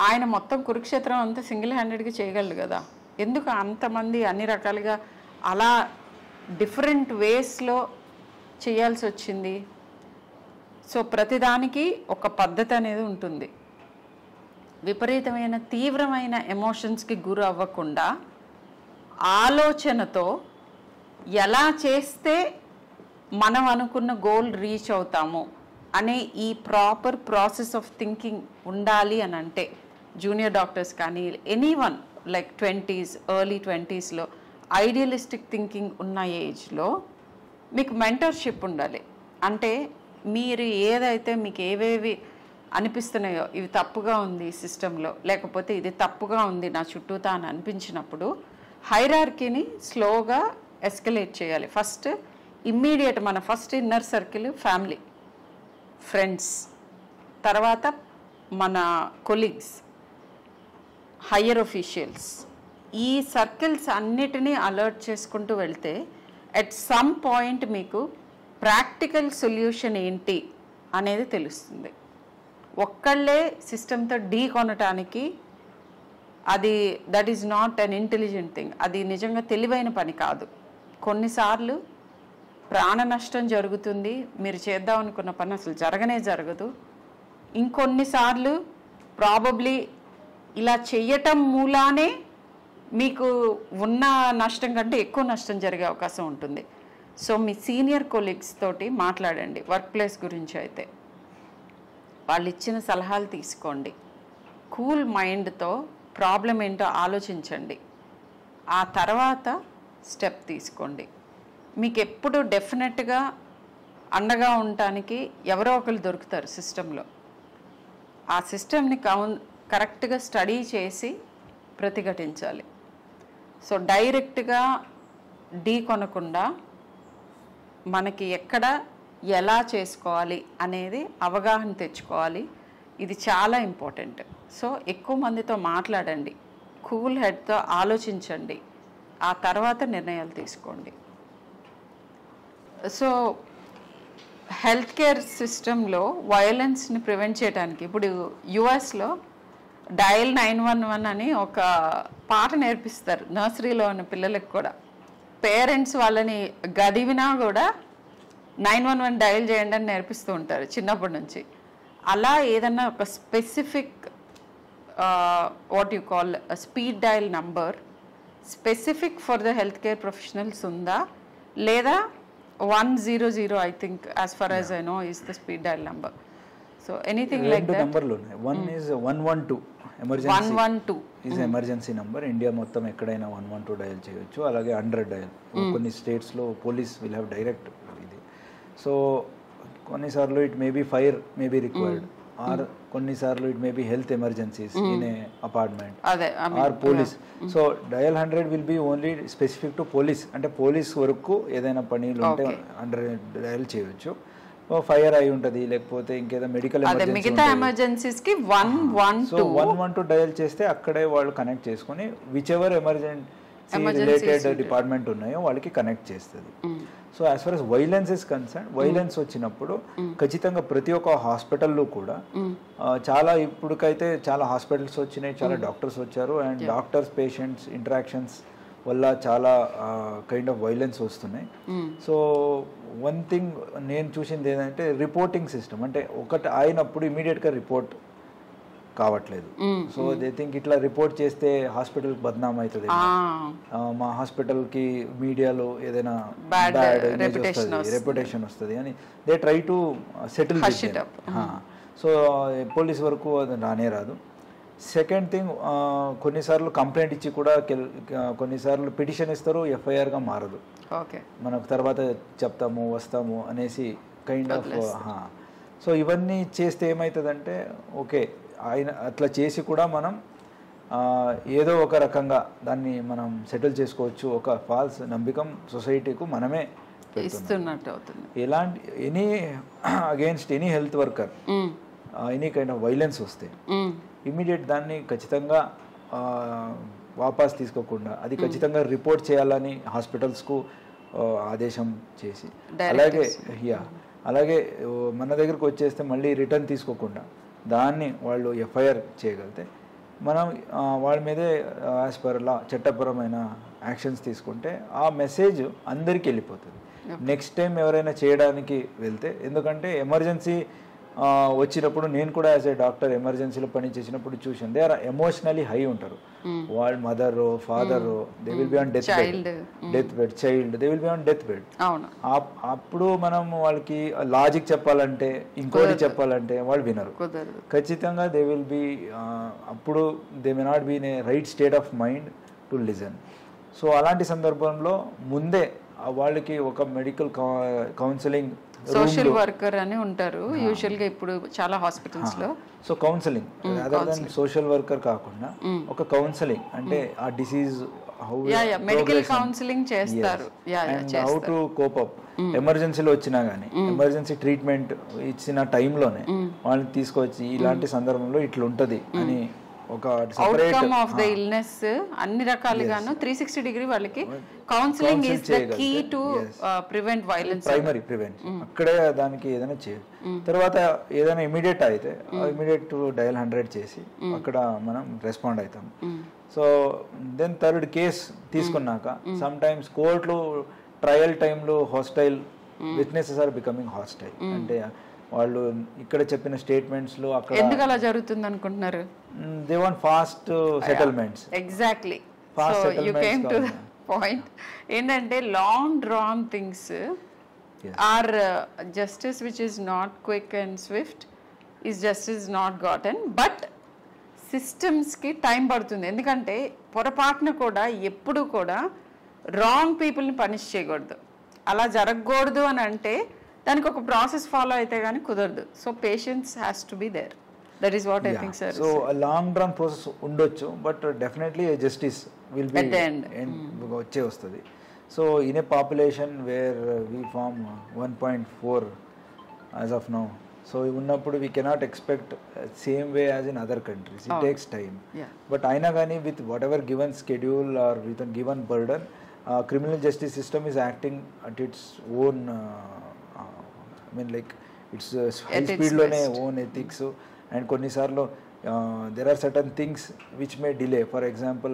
ఆయన మొత్తం కురుక్షేత్రం అంతా సింగిల్ హ్యాండెడ్గా చేయగలడు కదా, ఎందుకు అంతమంది అన్ని రకాలుగా అలా డిఫరెంట్ వేస్లో చేయాల్సి వచ్చింది? సో ప్రతిదానికి ఒక పద్ధతి అనేది ఉంటుంది. విపరీతమైన తీవ్రమైన ఎమోషన్స్కి గురి అవ్వకుండా ఆలోచనతో ఎలా చేస్తే మనం అనుకున్న గోల్ రీచ్ అవుతాము అనే ఈ ప్రాపర్ ప్రాసెస్ ఆఫ్ థింకింగ్ ఉండాలి అని అంటే జూనియర్ డాక్టర్స్ కానీ ఎనీవన్ లైక్ 20s ఎర్లీ 20sలో ఐడియలిస్టిక్ థింకింగ్ ఉన్న ఏజ్లో మీకు మెంటర్షిప్ ఉండాలి. అంటే మీరు ఏదైతే మీకు ఏవేవి అనిపిస్తున్నాయో ఇవి తప్పుగా ఉంది సిస్టంలో, లేకపోతే ఇది తప్పుగా ఉంది నా చుట్టూతా అని అనిపించినప్పుడు హైరార్కీని స్లోగా ఎస్కలేట్ చేయాలి. ఫస్ట్ ఇమ్మీడియట్ మన first inner circle family, friends, తర్వాత మన కొలీగ్స్, హయ్యర్ ఒఫీషియల్స్, ఈ సర్కిల్స్ అన్నిటినీ అలర్ట్ చేసుకుంటూ వెళ్తే అట్ సమ్ పాయింట్ మీకు ప్రాక్టికల్ సొల్యూషన్ ఏంటి అనేది తెలుస్తుంది. ఒక్కళ్ళే సిస్టంతో ఢీ కొనటానికి అది that is not an intelligent thing, అది నిజంగా తెలివైన పని కాదు. కొన్నిసార్లు ప్రాణ నష్టం జరుగుతుంది, మీరు చేద్దాం అనుకున్న పని అసలు జరగదు. ఇంకొన్నిసార్లు ప్రాబబ్లీ ఇలా చెయ్యటం మూలానే మీకు ఉన్న నష్టం కంటే ఎక్కువ నష్టం జరిగే అవకాశం ఉంటుంది. సో మీ సీనియర్ కొలీగ్స్ తోటి మాట్లాడండి. వర్క్ ప్లేస్ గురించి అయితే వాళ్ళు ఇచ్చిన సలహాలు తీసుకోండి. కూల్ మైండ్తో ప్రాబ్లం ఏంటో ఆలోచించండి, ఆ తర్వాత స్టెప్ తీసుకోండి. మీకు ఎప్పుడు డెఫినెట్గా అండగా ఉండటానికి ఎవరో ఒకరు దొరుకుతారు సిస్టంలో. ఆ సిస్టమ్ని కరెక్ట్గా స్టడీ చేసి ప్రతిఘటించాలి. సో డైరెక్ట్గా ఢీ కొనకుండా మనకి ఎక్కడ ఎలా చేసుకోవాలి అనేది అవగాహన తెచ్చుకోవాలి. ఇది చాలా ఇంపార్టెంట్. సో ఎక్కువ మందితో మాట్లాడండి, కూల్ హెడ్తో ఆలోచించండి, ఆ తర్వాత నిర్ణయాలు తీసుకోండి. సో హెల్త్ కేర్ సిస్టంలో వయలెన్స్ని ప్రివెంట్ చేయడానికి ఇప్పుడు యుఎస్లో డయల్ 911 అని ఒక పాట నేర్పిస్తారు నర్సరీలో ఉన్న పిల్లలకు కూడా. పేరెంట్స్ వాళ్ళని గదివినా కూడా 911 డయల్ చేయండి అని నేర్పిస్తూ ఉంటారు చిన్నప్పటి నుంచి. అలా ఏదన్నా ఒక specific what you call speed dial number specific for the health care professionals ఉందా, లేదా 100 I think as far as I know is the speed dial number. So anything like that. నంబర్లు ఉన్నాయి. One is 112 emergency 112 is emergency number. India మొత్తం ఎక్కడైనా 112 dial చేయొచ్చు. అలాగే 100 dial. కొన్ని స్టేట్స్లో పోలీస్ విల్ హ్యావ్ డైరెక్ట్ ఇది. సో కొన్నిసార్లు it may be fire may be required, or కొన్నిసార్లు it may be health emergencies in a apartment or police. So dial 100 will be only specific to police. అంటే police వరకు ఏదైనా పనులు ఉంటే 100 dial చేయొచ్చు. Fire అయి ఉంటుంది, లేకపోతే ఇంకేదో మెడికల్ ఎమర్జెన్సీస్ కి 112 డయల్ చేస్తే అక్కడే వాళ్ళు కనెక్ట్ చేసుకుని which ever emergency related department ఉన్నాయో వాళ్ళకి కనెక్ట్ చేస్తుంది. So as for as violence is concern, violence వచ్చినప్పుడు ఖచ్చితంగా ప్రతి ఒక్క హాస్పిటల్లో కూడా చాలా ఇప్పటికైతే చాలా హాస్పిటల్స్ వచ్చినాయి, చాలా డాక్టర్స్ వచ్చారు. అండ్ డాక్టర్స్ పేషెంట్స్ ఇంటరాక్షన్స్ వల్ల చాలా కైండ్ ఆఫ్ వైలెన్స్ వస్తున్నాయి. సో వన్ థింగ్ నేను చూసింది ఏంటంటే రిపోర్టింగ్ సిస్టమ్. అంటే ఒకటి అయినప్పుడు ఇమీడియట్గా రిపోర్ట్ కావట్లేదు. సో దే థింక్ ఇట్లా రిపోర్ట్ చేస్తే హాస్పిటల్ బద్నాం అవుతుంది, మా హాస్పిటల్కి మీడియాలో ఏదైనా బ్యాడ్ రెప్యుటేషన్ వస్తుంది అని they try to settle. So police వరకు అది రానే రాదు. సెకండ్ థింగ్, కొన్నిసార్లు కంప్లైంట్ ఇచ్చి కూడా కొన్నిసార్లు పిటిషన్ ఇస్తారు, ఎఫ్ఐఆర్గా మారదు. మనకు తర్వాత చెప్తాము వస్తాము అనేసి కైండ్ ఆఫ్. సో ఇవన్నీ చేస్తే ఏమవుతుందంటే ఓకే ఆయన అట్లా చేసి కూడా మనం ఏదో ఒక రకంగా దాన్ని మనం సెటిల్ చేసుకోవచ్చు. ఒక ఫాల్స్ నమ్మకం సొసైటీకు మనమే ఇస్తున్నట్టు అవుతుంది. ఎలాంటి any against any health worker any kind of violence వస్తే ఇమీడియట్ దాన్ని ఖచ్చితంగా వాపస్ తీసుకోకుండా అది ఖచ్చితంగా రిపోర్ట్ చేయాలని హాస్పిటల్స్కు ఆదేశం చేసి, అలాగే మన దగ్గరకు వచ్చేస్తే మళ్ళీ రిటర్న్ తీసుకోకుండా దాన్ని వాళ్ళు ఎఫ్ఐఆర్ చేయగలిగితే మనం వాళ్ళ మీదే యాజ్ పర్ లా చట్టపరమైన యాక్షన్స్ తీసుకుంటే ఆ మెసేజ్ అందరికీ వెళ్ళిపోతుంది. నెక్స్ట్ టైం ఎవరైనా చేయడానికి వెళ్తే, ఎందుకంటే ఎమర్జెన్సీ వచ్చినప్పుడు నేను కూడా యాజ్ ఏ డాక్టర్ ఎమర్జెన్సీలో పని చేసినప్పుడు చూసాను, దే ఆర్ ఎమోషనలీ హై ఉంటారు. వాళ్ళ mother father they will be on death bed, child they will be on death bed. అప్పుడు మనం వాళ్ళకి లాజిక్ చెప్పాలంటే ఇంకోటి చెప్పాలంటే వాళ్ళు వినరు. ఖచ్చితంగా దే విల్ బి అప్పుడు they may not be in a right state of mind to listen. So అలాంటి సందర్భంలో ముందే వాళ్ళకి ఒక మెడికల్ కౌన్సిలింగ్, సోషల్ వర్కర్ అని ఉంటారు యూజువల్గా ఇప్పుడు చాలా హాస్పిటల్స్ లో. So counselling other than social worker కాకుండా ఒక కౌన్సిలింగ్ అంటే ఆ డిసీజ్ మెడికల్ కౌన్సిలింగ్ చేస్తారు, హౌ టు కోప్ అప్. ఎమర్జెన్సీలో వచ్చినా కానీ ఎమర్జెన్సీ ట్రీట్మెంట్ ఇచ్చిన టైంలోనే వాళ్ళని తీసుకొచ్చి ఇలాంటి సందర్భంలో ఇట్లా ఉంటుంది అని ఒక అవుట్కమ్ ఆఫ్ ద ఇల్నెస్ అన్ని రకాలుగాను 360 డిగ్రీ వాళ్ళకి counselling is the key to prevent violence, primary prevention. అక్కడే దానికి ఏదైనా చేయాలి. తర్వాత ఏదైనా ఇమీడియట్ అయితే ఇమీడియట్ డయల్ 100 చేసి అక్కడ మనం రెస్పాండ్ అవుతాం. సో దెన్ థర్డ్ కేస్ తీసుకున్నాక సమ్ టైమ్స్ కోర్టులో ట్రయల్ టైంలో hostile witnesses are becoming hostile. అంటే వాళ్ళు ఇక్కడ చెప్పిన స్టేట్మెంట్స్ లో అక్కడ ఎందుకు అలా జరుగుతుంది అనుకుంటున్నారు? They want fast settlements. Exactly. So you came to the point. ఏంటంటే long drawn things or justice which is not quick and swift is justice not gotten. But సిస్టమ్స్కి టైం పడుతుంది. ఎందుకంటే పొరపాటున కూడా ఎప్పుడు కూడా రాంగ్ పీపుల్ని పనిష్ చేయకూడదు. అలా జరగకూడదు అని అంటే దానికి ఒక ప్రాసెస్ ఫాలో అయితే కానీ కుదరదు. So patience has to be there. That is what I think sir. So long run process ఉండొచ్చు, but definitely justice will be వచ్చే వస్తుంది. So in a population where we form 1.4 as of now so ఉన్నప్పుడు we cannot expect same way as in other countries. It takes time. But అయినా కానీ with whatever given schedule or with given burden, criminal justice system is acting at its own, I mean like it's high స్పీడ్లోనే own ethics. And కొన్నిసార్లు there are certain things which may delay. For example,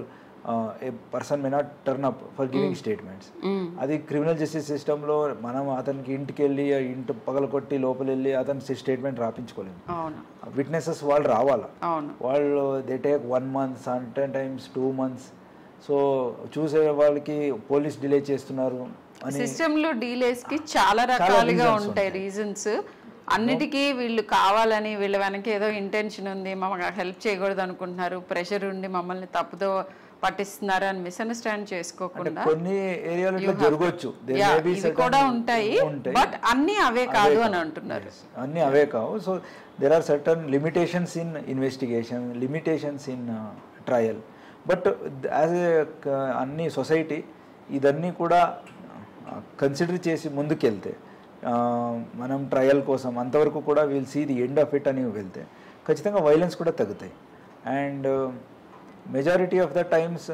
a person may not turn up for giving statements. అది criminal justice సిస్టంలో మనం అతనికి ఇంటికి వెళ్ళి ఇంటి పగలకొట్టి లోపల వెళ్ళి అతని స్టేట్మెంట్ రాపించుకోలేము. విట్నెసెస్ వాళ్ళు రావాలా, వాళ్ళు they take 1 month, sometimes 2 months. So చూసే వాళ్ళకి పోలీస్ డిలే చేస్తున్నారు అని సిస్టంలో డీలేస్ కి చాలా రకాలుగా ఉంటాయి రీజన్స్. అన్నిటికీ వీళ్ళు కావాలని వీళ్ళ వెనక ఏదో ఇంటెన్షన్ ఉంది, మమ్మల్ని హెల్ప్ చేయకూడదు అనుకుంటున్నారు, ప్రెషర్ ఉండి మమ్మల్ని తప్పుదో పట్టిస్తున్నారు అని మిస్అండర్స్టాండ్ చేసుకోకుండా కొన్ని ఏరియాలో జరగవచ్చు, ఇవి కూడా ఉంటాయి. బట్ అన్ని అవే కాదు అని అంటున్నారు. అన్ని అవే కావు. So there are certain limitations in investigation, limitations in trial. But as a అన్ని సొసైటీ ఇదన్నీ కూడా కన్సిడర్ చేసి ముందుకెళ్తే, మనం ట్రయల్ కోసం అంతవరకు కూడా will see the end of it అని వెళ్తే ఖచ్చితంగా వైలెన్స్ కూడా తగ్గుతాయి. And majority of the times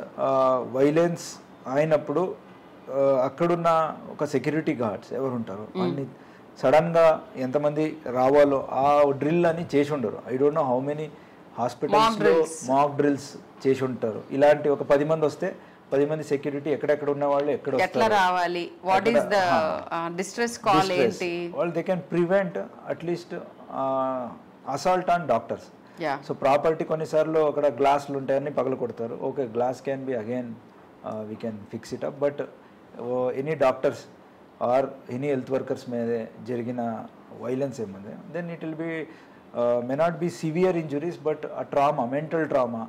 violence అయినప్పుడు అక్కడున్న ఒక సెక్యూరిటీ గార్డ్స్ ఎవరు ఉంటారో అన్ని సడన్గా ఎంతమంది రావాలో ఆ డ్రిల్ అని చేసి ఉండరు. I don't know how many హాస్పిటల్స్లో మాక్ డ్రిల్స్ చేసి ఉంటారు. ఇలాంటి ఒక 10 మంది వస్తే 10 మంది సెక్యూరిటీ ఎక్కడెక్కడ ఉన్న వాళ్ళు ఎక్కడ రావాలి, what is the distress call ఏంటి, వాళ్ళు they can prevent at least assault on doctors. So property కొన్నిసార్లు అక్కడ గ్లాసులు ఉంటాయని పగల కొడతారు. Okay, glass can be again we can fix it up. But any doctors or any health workers మీద జరిగిన వైలెన్స్ ఏముంది, then it will be may not be severe injuries but a trauma, mental trauma,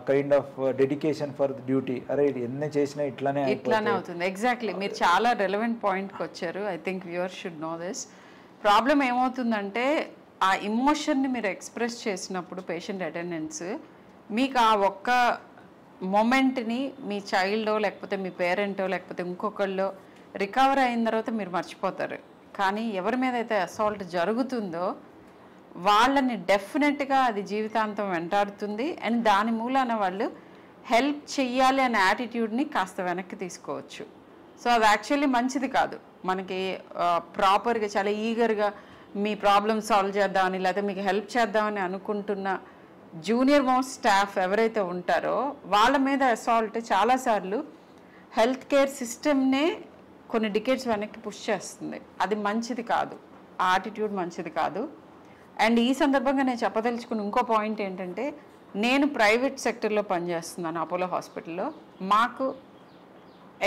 kind of dedication for the duty. అరే ఎన్ని చేసినా ఇట్లానే అవుతుంది. Exactly, మీరు చాలా రెలవెంట్ పాయింట్కి వచ్చారు. I think viewers should know this. Problem ఏమవుతుందంటే ఆ ఇమోషన్ని మీరు ఎక్స్ప్రెస్ చేసినప్పుడు పేషెంట్ అటెండెన్స్ మీకు ఆ ఒక్క మొమెంట్ని మీ చైల్డో లేకపోతే మీ పేరెంటో లేకపోతే ఇంకొకళ్ళో రికవర్ అయిన తర్వాత మీరు మర్చిపోతారు. కానీ ఎవరి మీద అయితే అసాల్ట్ జరుగుతుందో వాళ్ళని డెఫినెట్గా అది జీవితాంతం వెంటాడుతుంది. అండ్ దాని మూలాన వాళ్ళు హెల్ప్ చెయ్యాలి అనే యాటిట్యూడ్ని కాస్త వెనక్కి తీసుకోవచ్చు. సో అది యాక్చువల్లీ మంచిది కాదు. మనకి ప్రాపర్గా చాలా ఈగర్గా మీ ప్రాబ్లమ్ సాల్వ్ చేద్దామని లేకపోతే మీకు హెల్ప్ చేద్దామని అనుకుంటున్న జూనియర్ మోస్ట్ స్టాఫ్ ఎవరైతే ఉంటారో వాళ్ళ మీద అసాల్ట్ చాలాసార్లు హెల్త్ కేర్ సిస్టమ్నే కొన్ని డికేట్స్ వెనక్కి పుష్ చేస్తుంది. అది మంచిది కాదు, ఆ యాటిట్యూడ్ మంచిది కాదు. అండ్ ఈ సందర్భంగా నేను చెప్పదలుచుకున్న ఇంకో పాయింట్ ఏంటంటే, నేను ప్రైవేట్ సెక్టర్లో పనిచేస్తున్నాను అపోలో హాస్పిటల్లో. మాకు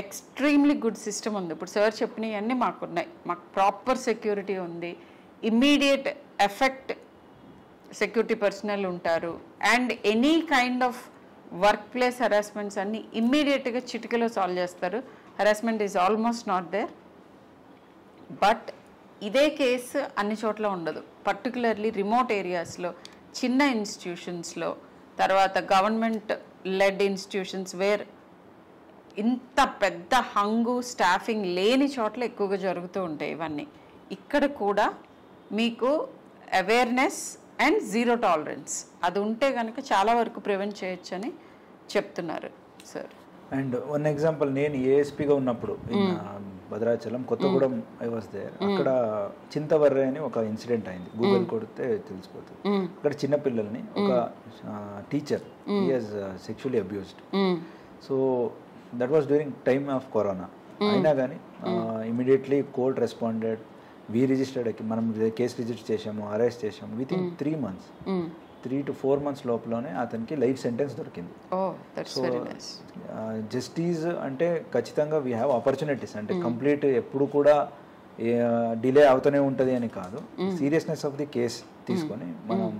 ఎక్స్ట్రీమ్లీ గుడ్ సిస్టమ్ ఉంది. ఇప్పుడు సార్ చెప్పినవన్నీ మాకున్నాయి. మాకు ప్రాపర్ సెక్యూరిటీ ఉంది, ఇమ్మీడియట్ ఎఫెక్ట్ సెక్యూరిటీ పర్సనల్ ఉంటారు. And any kind of work place harassments అన్నీ ఇమ్మీడియట్గా చిటికలో సాల్వ్ చేస్తారు. Harassment is almost not there. But ఇదే కేసు అన్ని చోట్ల ఉండదు. పర్టికులర్లీ రిమోట్ ఏరియాస్లో, చిన్న ఇన్స్టిట్యూషన్స్లో, తర్వాత గవర్నమెంట్ లెడ్ ఇన్స్టిట్యూషన్స్ వేర్ ఇంత పెద్ద హంగు స్టాఫింగ్ లేని చోట్ల ఎక్కువగా జరుగుతూ ఉంటాయి ఇవన్నీ. ఇక్కడ కూడా మీకు అవేర్నెస్ అండ్ జీరో టాలరెన్స్ అది ఉంటే కనుక చాలా వరకు ప్రివెంట్ చేయొచ్చు అని చెప్తున్నారు సార్. అండ్ వన్ ఎగ్జాంపుల్, నేను ఏఎస్పీగా ఉన్నప్పుడు Bhadrachalam Kothagudem I was there. అక్కడ చింతవర్రే అని ఒక ఇన్సిడెంట్ అయింది. గూగుల్ కొడితే తెలిసిపోతుంది. అక్కడ చిన్నపిల్లల్ని ఒక teacher he has sexually abused. So that was during time of corona. అయినా కానీ immediately court responded. We registered, మనం కేసు రిజిస్టర్ చేసాము, అరెస్ట్ చేసాము. With in 3 months, 3 to 4 months లోపలనే అతనికి లైఫ్ సెంటెన్స్ దొరికింది. సో జస్టిస్ అంటే ఖచ్చితంగా వీ హ్యావ్ ఆపర్చునిటీస్. అంటే కంప్లీట్ ఎప్పుడు కూడా డిలే అవుతూనే ఉంటుంది అని కాదు. సీరియస్నెస్ ఆఫ్ ది కేస్ తీసుకొని మనం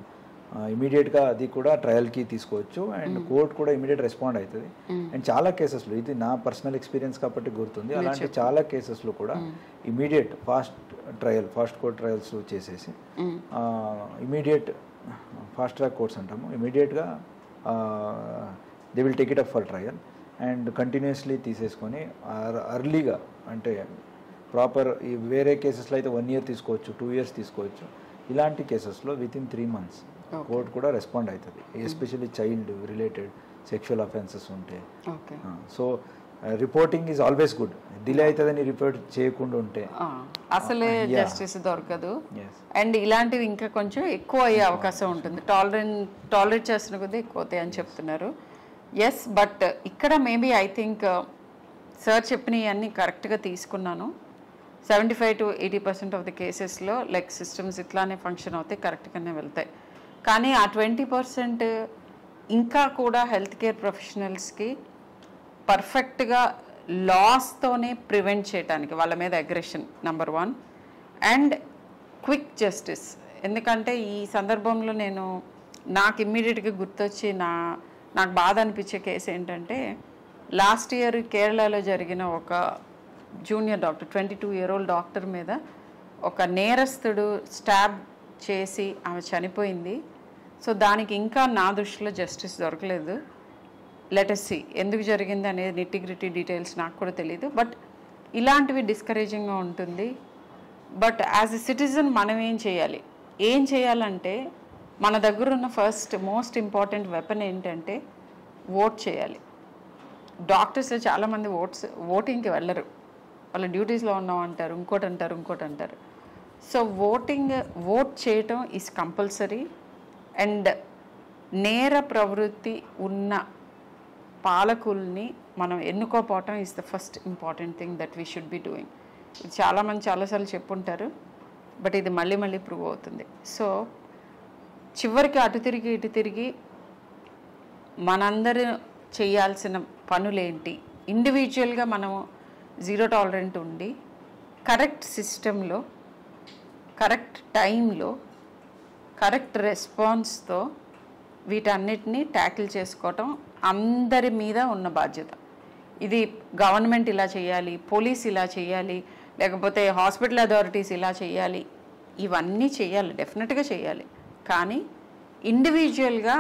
ఇమీడియట్గా అది కూడా ట్రయల్కి తీసుకోవచ్చు. అండ్ కోర్ట్ కూడా ఇమీడియట్ రెస్పాండ్ అవుతుంది. అండ్ చాలా కేసెస్లో, ఇది నా పర్సనల్ ఎక్స్పీరియన్స్ కాబట్టి గుర్తుంది, అలాంటి చాలా కేసెస్లో కూడా immediate fast trial, fast court trials చేసేసి ఇమీడియట్ ఫాస్ట్ ట్రాక్ కోర్ట్స్ అంటాము, ఇమీడియట్గా they will take it up for trial and continuously తీసేసుకొని అర్లీగా, అంటే ప్రాపర్ ఈ వేరే కేసెస్లో అయితే 1 year తీసుకోవచ్చు, 2 years తీసుకోవచ్చు. ఇలాంటి కేసెస్లో వితిన్ 3 months కోర్టు కూడా రెస్పాండ్ అవుతుంది, especially child related sexual offences ఉంటే. So reporting is always good. Delay అవుతుందని రిపోర్ట్ చేయకుండా ఉంటే అసలే జస్టిస్ దొరకదు. అండ్ ఇలాంటివి ఇంకా కొంచెం ఎక్కువ అయ్యే అవకాశం ఉంటుంది. టాలరేట్ చేస్తున్న కొద్దీ ఎక్కువ అవుతాయి అని చెప్తున్నారు. ఎస్, బట్ ఇక్కడ మేబీ ఐ థింక్ సార్ చెప్పినవి అన్నీ కరెక్ట్గా తీసుకున్నాను. 75 to 80% ఆఫ్ ద కేసెస్లో లైక్ సిస్టమ్స్ ఇట్లానే ఫంక్షన్ అవుతాయి, కరెక్ట్గానే వెళ్తాయి. కానీ ఆ 20% ఇంకా కూడా హెల్త్ కేర్ ప్రొఫెషనల్స్కి పర్ఫెక్ట్గా లాస్తోనే ప్రివెంట్ చేయడానికి వాళ్ళ మీద aggression number 1 and quick justice. ఎందుకంటే ఈ సందర్భంలో నాకు ఇమ్మీడియట్గా గుర్తొచ్చి నాకు బాధ అనిపించే కేసు ఏంటంటే లాస్ట్ ఇయర్ కేరళలో జరిగిన ఒక జూనియర్ డాక్టర్ 22-year-old డాక్టర్ మీద ఒక నేరస్తుడు స్టాబ్ చేసి ఆమె చనిపోయింది. సో దానికి ఇంకా నా దృష్టిలో జస్టిస్ దొరకలేదు. లెట్ us see ఎందుకు జరిగింది అనేది నిట్టి డీటెయిల్స్ నాకు కూడా తెలియదు. బట్ ఇలాంటివి డిస్కరేజింగ్గా ఉంటుంది. బట్ యాజ్ ఎ సిటిజన్ మనం ఏం చేయాలంటే మన దగ్గర ఉన్న ఫస్ట్ మోస్ట్ ఇంపార్టెంట్ వెపన్ ఏంటంటే ఓట్ చేయాలి. డాక్టర్స్ చాలామంది ఓటింగ్కి వెళ్ళరు, వాళ్ళ డ్యూటీస్లో ఉన్నామంటారు, ఇంకోటి అంటారు. సో ఓట్ చేయటం ఈజ్ కంపల్సరీ. అండ్ నేర ప్రవృత్తి ఉన్న పాలకుల్ని మనం ఎన్నుకోపోవటం is the first important thing that we should be doing. ఇది చాలామంది చాలాసార్లు చెప్పుంటారు, బట్ ఇది మళ్ళీ ప్రూవ్ అవుతుంది. సో చివరికి అటు తిరిగి మనందరూ చేయాల్సిన పనులేంటి, ఇండివిజువల్గా మనము జీరో టాలరెంట్ ఉండి కరెక్ట్ సిస్టంలో కరెక్ట్ టైంలో కరెక్ట్ రెస్పాన్స్తో వీటన్నిటినీ ట్యాకిల్ చేసుకోవటం అందరి మీద ఉన్న బాధ్యత. ఇది గవర్నమెంట్ ఇలా చేయాలి, పోలీస్ ఇలా చేయాలి, లేకపోతే హాస్పిటల్ అథారిటీస్ ఇలా చేయాలి, ఇవన్నీ చేయాలి, డెఫినెట్గా చేయాలి. కానీ ఇండివిజువల్గా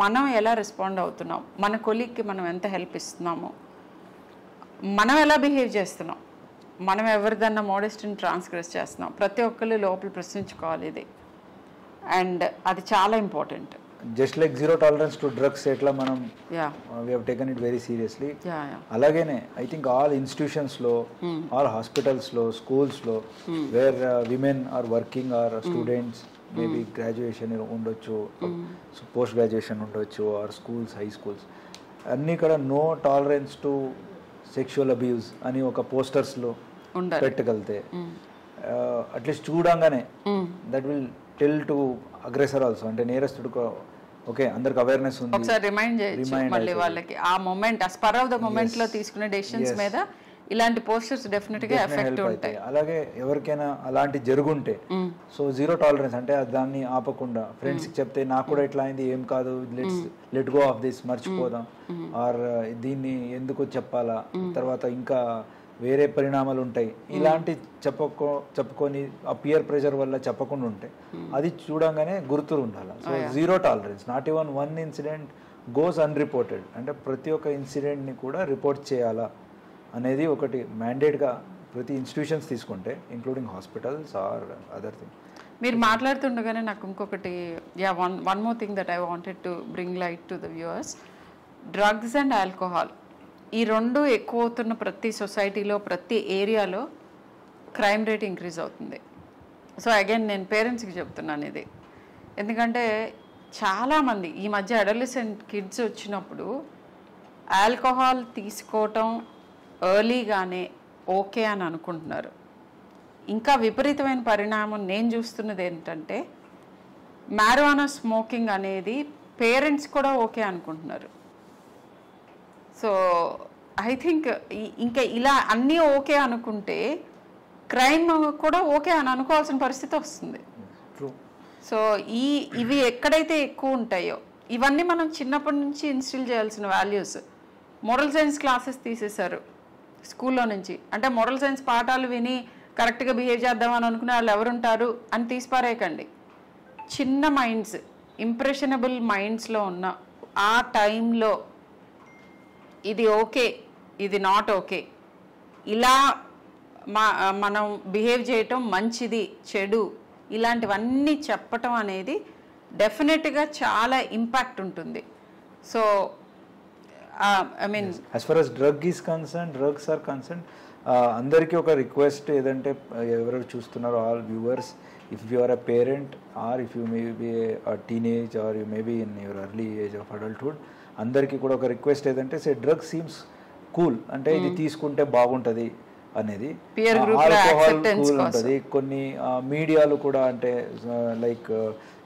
మనం ఎలా రెస్పాండ్ అవుతున్నాం, మన కొలీగ్కి మనం ఎంత హెల్ప్ ఇస్తున్నామో, మనం ఎలా బిహేవ్ చేస్తున్నాం, మనం ఎవరిదన్నా మోడెస్ట్ని ట్రాన్స్గ్రెస్ చేస్తున్నాం, ప్రతి ఒక్కళ్ళు లోపల ప్రశ్నించుకోవాలి ఇది. అండ్ అది చాలా important. Just like zero tolerance to drugs ఎట్లా మనం we have taken it very seriously, అలాగేనే ఐ థింక్ ఆల్ ఇన్స్టిట్యూషన్స్లో, ఆల్ హాస్పిటల్స్లో, స్కూల్స్లో where women are working or students, maybe graduation ఉండొచ్చు, పోస్ట్ గ్రాడ్యుయేషన్ ఉండొచ్చు, ఆర్ స్కూల్స్, హై స్కూల్స్, అన్నీ కూడా no tolerance to sexual abuse అని ఒక పోస్టర్స్లో పెట్టగలితే అట్లీస్ట్ చూడంగానే that will tell to aggressor also, అంటే నేరస్తుడు ఓకే అందరికి అవేర్నెస్ ఉంది, ఒకసారి రిమైండ్ చేయొచ్చు మళ్ళీ వాళ్ళకి. ఆ మూమెంట్, ఆ స్పర్ ఆఫ్ ద మూమెంట్ లో తీసుకునే డెసిషన్స్ మీద ఇలాంటి పోస్టర్స్ డెఫినెట్ గా ఎఫెక్ట్ ఉంటాయి. అలాగే ఎవరికైనా అలాంటి జరుగుంటే సో జీరో టాలరెన్స్ అంటే దాన్ని ఆపకుండా ఫ్రెండ్స్కి చెప్తే నాకు కూడా ఇట్లా అయింది, ఏం కాదు, లెట్ గో ఆఫ్ దిస్, మర్చిపోదాం, ఆర్ దీన్ని ఎందుకు చెప్పాలా, తర్వాత ఇంకా వేరే పరిణామాలు ఉంటాయి, ఇలాంటి చెప్పుకొని ఆ పియర్ ప్రెషర్ వల్ల చెప్పకుండా ఉంటే అది చూడంగానే గుర్తు ఉండాలి. So zero tolerance, not even one incident goes unreported, అంటే ప్రతి ఒక్క ఇన్సిడెంట్ని కూడా రిపోర్ట్ చేయాలా అనేది ఒకటి మ్యాండేట్గా ప్రతి ఇన్స్టిట్యూషన్స్ తీసుకుంటే, including hospitals or other thing. మీరు మాట్లాడుతుండగానే నాకు ఇంకొకటి, one more thing that I wanted to bring light to the viewers. Drugs and alcohol ఈ రెండు ఎక్కువ అవుతున్న ప్రతి సొసైటీలో, ప్రతి ఏరియాలో క్రైమ్ రేట్ ఇంక్రీజ్ అవుతుంది. సో అగైన్ నేను పేరెంట్స్కి చెప్తున్నాను ఇది, ఎందుకంటే చాలామంది ఈ మధ్య అడోలసెంట్ కిడ్స్ వచ్చినప్పుడు ఆల్కహాల్ తీసుకోవటం ఎర్లీగానే ఓకే అని అనుకుంటున్నారు. ఇంకా విపరీతమైన పరిణామం నేను చూస్తున్నది ఏంటంటే మ్యారిజువానా స్మోకింగ్ అనేది పేరెంట్స్ కూడా ఓకే అనుకుంటున్నారు. సో ఐ థింక్ ఇంకా ఇలా అన్నీ ఓకే అనుకుంటే క్రైమ్ కూడా ఓకే అని అనుకోవాల్సిన పరిస్థితి వస్తుంది. సో ఇవి ఎక్కడైతే ఎక్కువ ఉంటాయో ఇవన్నీ మనం చిన్నప్పటి నుంచి ఇన్స్టిల్ చేయాల్సిన వాల్యూస్. మోరల్ సైన్స్ క్లాసెస్ తీసేశారు స్కూల్లో నుంచి, అంటే మోరల్ సైన్స్ పాఠాలు విని కరెక్ట్గా బిహేవ్ చేద్దామని అనుకునే వాళ్ళు ఎవరుంటారు అని తీసిపారేయకండి. చిన్న మైండ్స్, ఇంప్రెషనబుల్ మైండ్స్లో ఉన్న ఆ టైంలో ఇది ఓకే, ఇది నాట్ ఓకే, ఇలా మనం బిహేవ్ చేయటం మంచిది చెడు ఇలాంటివన్నీ చెప్పటం అనేది డెఫినెట్గా చాలా ఇంపాక్ట్ ఉంటుంది. So I mean as far as drugs are concern, అందరికీ ఒక రిక్వెస్ట్ ఏదంటే, ఎవరెవరు చూస్తున్నారో all viewers, if you are a parent or if you may be a teenage or you may be in your early age of adulthood, అందరికీ కూడా ఒక request ఏదంటే, సే drug seems cool, అంటే ఇది తీసుకుంటే బాగుంటుంది అనేది, ఆల్కహాల్ కూల్ ఉంటుంది. కొన్ని మీడియాలు కూడా అంటే like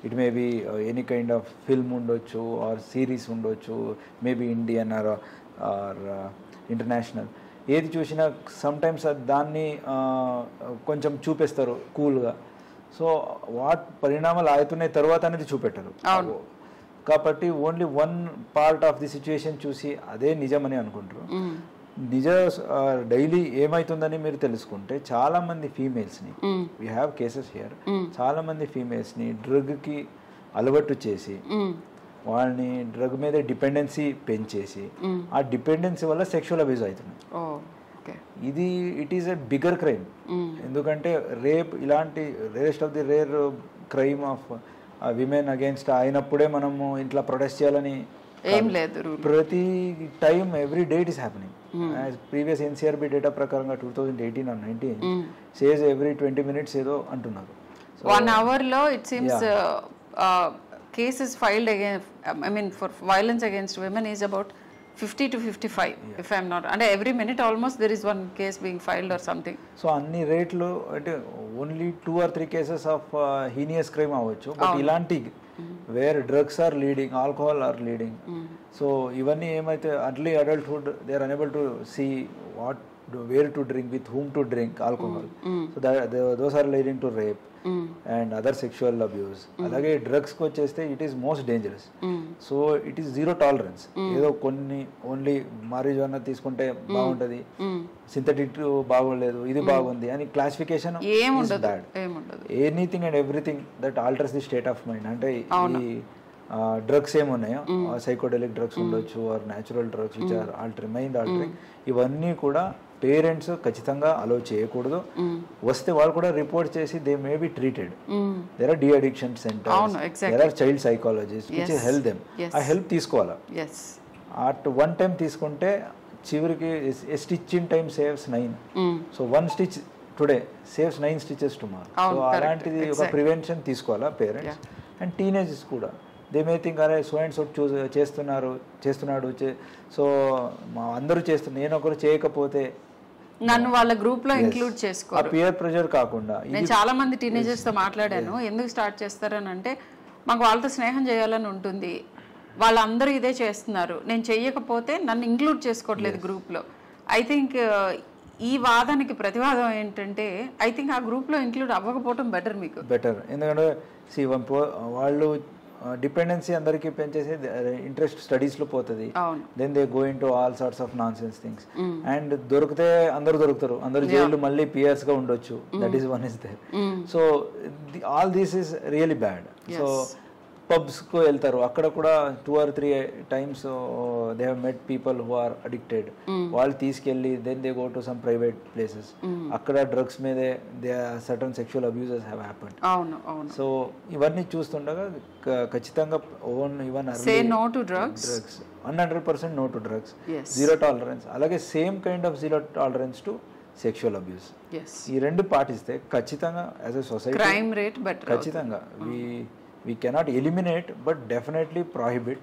it may be any kind of film ఉండొచ్చు ఆర్ సిరీస్ ఉండొచ్చు, మేబీ ఇండియన్ ఆర్ ఇంటర్నేషనల్, ఏది చూసినా సమ్టైమ్స్ దాన్ని కొంచెం చూపిస్తారు కూల్గా. సో వాట్ పరిణామాలు అవుతున్నాయి తర్వాత అనేది చూపెట్టరు. కాబట్టి only one part of the situation చూసి అదే నిజమని అనుకుంటారు. డైలీ ఏమవుతుందని మీరు తెలుసుకుంటే, చాలా మంది ఫీమేల్స్ని, వీ హ్యావ్ కేసెస్ హియర్, చాలా మంది ఫీమేల్స్ని డ్రగ్కి అలవాటు చేసి వాళ్ళని డ్రగ్ మీద డిపెండెన్సీ పెంచేసి ఆ డిపెండెన్సీ వల్ల సెక్షువల్ అబ్యూజ్ అవుతుంది. ఇది it is a bigger crime. ఎందుకంటే రేప్ ఇలాంటి rarest of the rare crime of women against అయినప్పుడే మనము ఇంట్లో ప్రొటెస్ట్ చేయాలని ఏం లేదు. ప్రతి time every day it is happening. Previous NCRB data ప్రకారంగా 2018 or 19 సేస్ ఎవ్రీ 20 minutes ఏదో అంటున్నారు. 1 hour లో it seems cases filed against, I mean for violence against women is about 50 to 55 if I'm not, and every minute almost there is one case being filed or something. So అన్ని రేట్లు అంటే only 2 or 3 cases of heinous crime అవ్వచ్చు, but ఇలాంటి where drugs are leading, alcohol are leading. So ఇవన్నీ ఏమైతే early adulthood they are unable to see what where to drink, with whom to drink alcohol. So those are leading to rape and other sexual abuse. అలాగే డ్రగ్స్కి వచ్చేస్తే it is most dangerous. So it is zero tolerance. ఏదో కొన్ని only మారిజువానా తీసుకుంటే బాగుంటుంది, synthetic బాగోలేదు, ఇది బాగుంది అని classification bad. Anything and everything that alters the state of mind. అంటే ఈ డ్రగ్స్ ఏమున్నాయో, సైకోడెలిక్ డ్రగ్స్ ఉండొచ్చు or natural drugs which are altering, mind altering, ఇవన్నీ కూడా పేరెంట్స్ ఖచ్చితంగా అలో చేయకూడదు. వస్తే వాళ్ళు కూడా రిపోర్ట్ చేసి they may be treated. There are de addiction centres, there are child psychologist which help them. ఆ హెల్ప్ తీసుకోవాలా. అట్ వన్ టైం తీసుకుంటే చివరికి stitch in time saves 9. So 1 stitch today saves 9 stitches tomorrow. So అలాంటిది ఒక prevention తీసుకోవాలా parents. And teenagers కూడా they may think అరే so and so చేస్తున్నాడు, సో మా అందరూ చేస్తున్నారు, నేను ఒకరు చేయకపోతే నన్ను వాళ్ళ గ్రూప్ లో ఇంక్లూడ్ చేసుకోవాలి. పియర్ ప్రెషర్ కాకుండా. నేను చాలా మంది టీనేజర్స్ తో మాట్లాడాను, ఎందుకు స్టార్ట్ చేస్తారని అంటే, మాకు వాళ్ళతో స్నేహం చేయాలని ఉంటుంది, వాళ్ళందరూ ఇదే చేస్తున్నారు, నేను చెయ్యకపోతే నన్ను ఇంక్లూడ్ చేసుకోవట్లేదు గ్రూప్ లో. ఐ థింక్ ఈ వాదానికి ప్రతివాదం ఏంటంటే, ఐ థింక్ ఆ గ్రూప్ లో ఇంక్లూడ్ అవ్వకపోవడం బెటర్. ఎందుకంటే వాళ్ళు డిపెండెన్సీ అందరికీ పెంచేసి ఇంట్రెస్ట్ స్టడీస్లో పోతుంది. Then they go into all sorts of nonsense things. And దొరికితే అందరు దొరుకుతారు, అందరు జైలు మళ్ళీ పియర్స్గా ఉండొచ్చు. That is one is there. So all this is really bad. So పబ్స్కు వెళ్తారు, అక్కడ కూడా 2 or 3 times they have met people who are addicted. వాళ్ళు తీసుకెళ్ళి then they go to some private places, అక్కడ డ్రగ్స్ మీదే they certain sexual abuses have happened. So ఇవన్నీ చూస్తుండగా ఖచ్చితంగా say no to drugs, 100% no to drugs, zero tolerance. అలాగే same kind of zero tolerance to sexual abuse. ఈ రెండు పాటిస్తే ఖచ్చితంగా as a society crime rate better. ఖచ్చితంగా we cannot eliminate but definitely prohibit.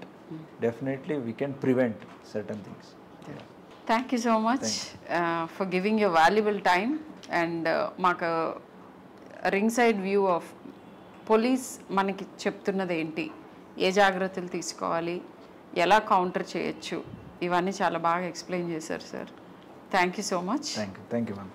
Definitely we can prevent certain things. Thank you so much for giving your valuable time and maku ringside view of police manaki cheptunnadi enti, ఏ జాగ్రత్తలు తీసుకోవాలి, ఎలా counter చేయొచ్చు, ఇవన్నీ చాలా బాగా explain చేశారు sir. Thank you so much. Thank you ma'am.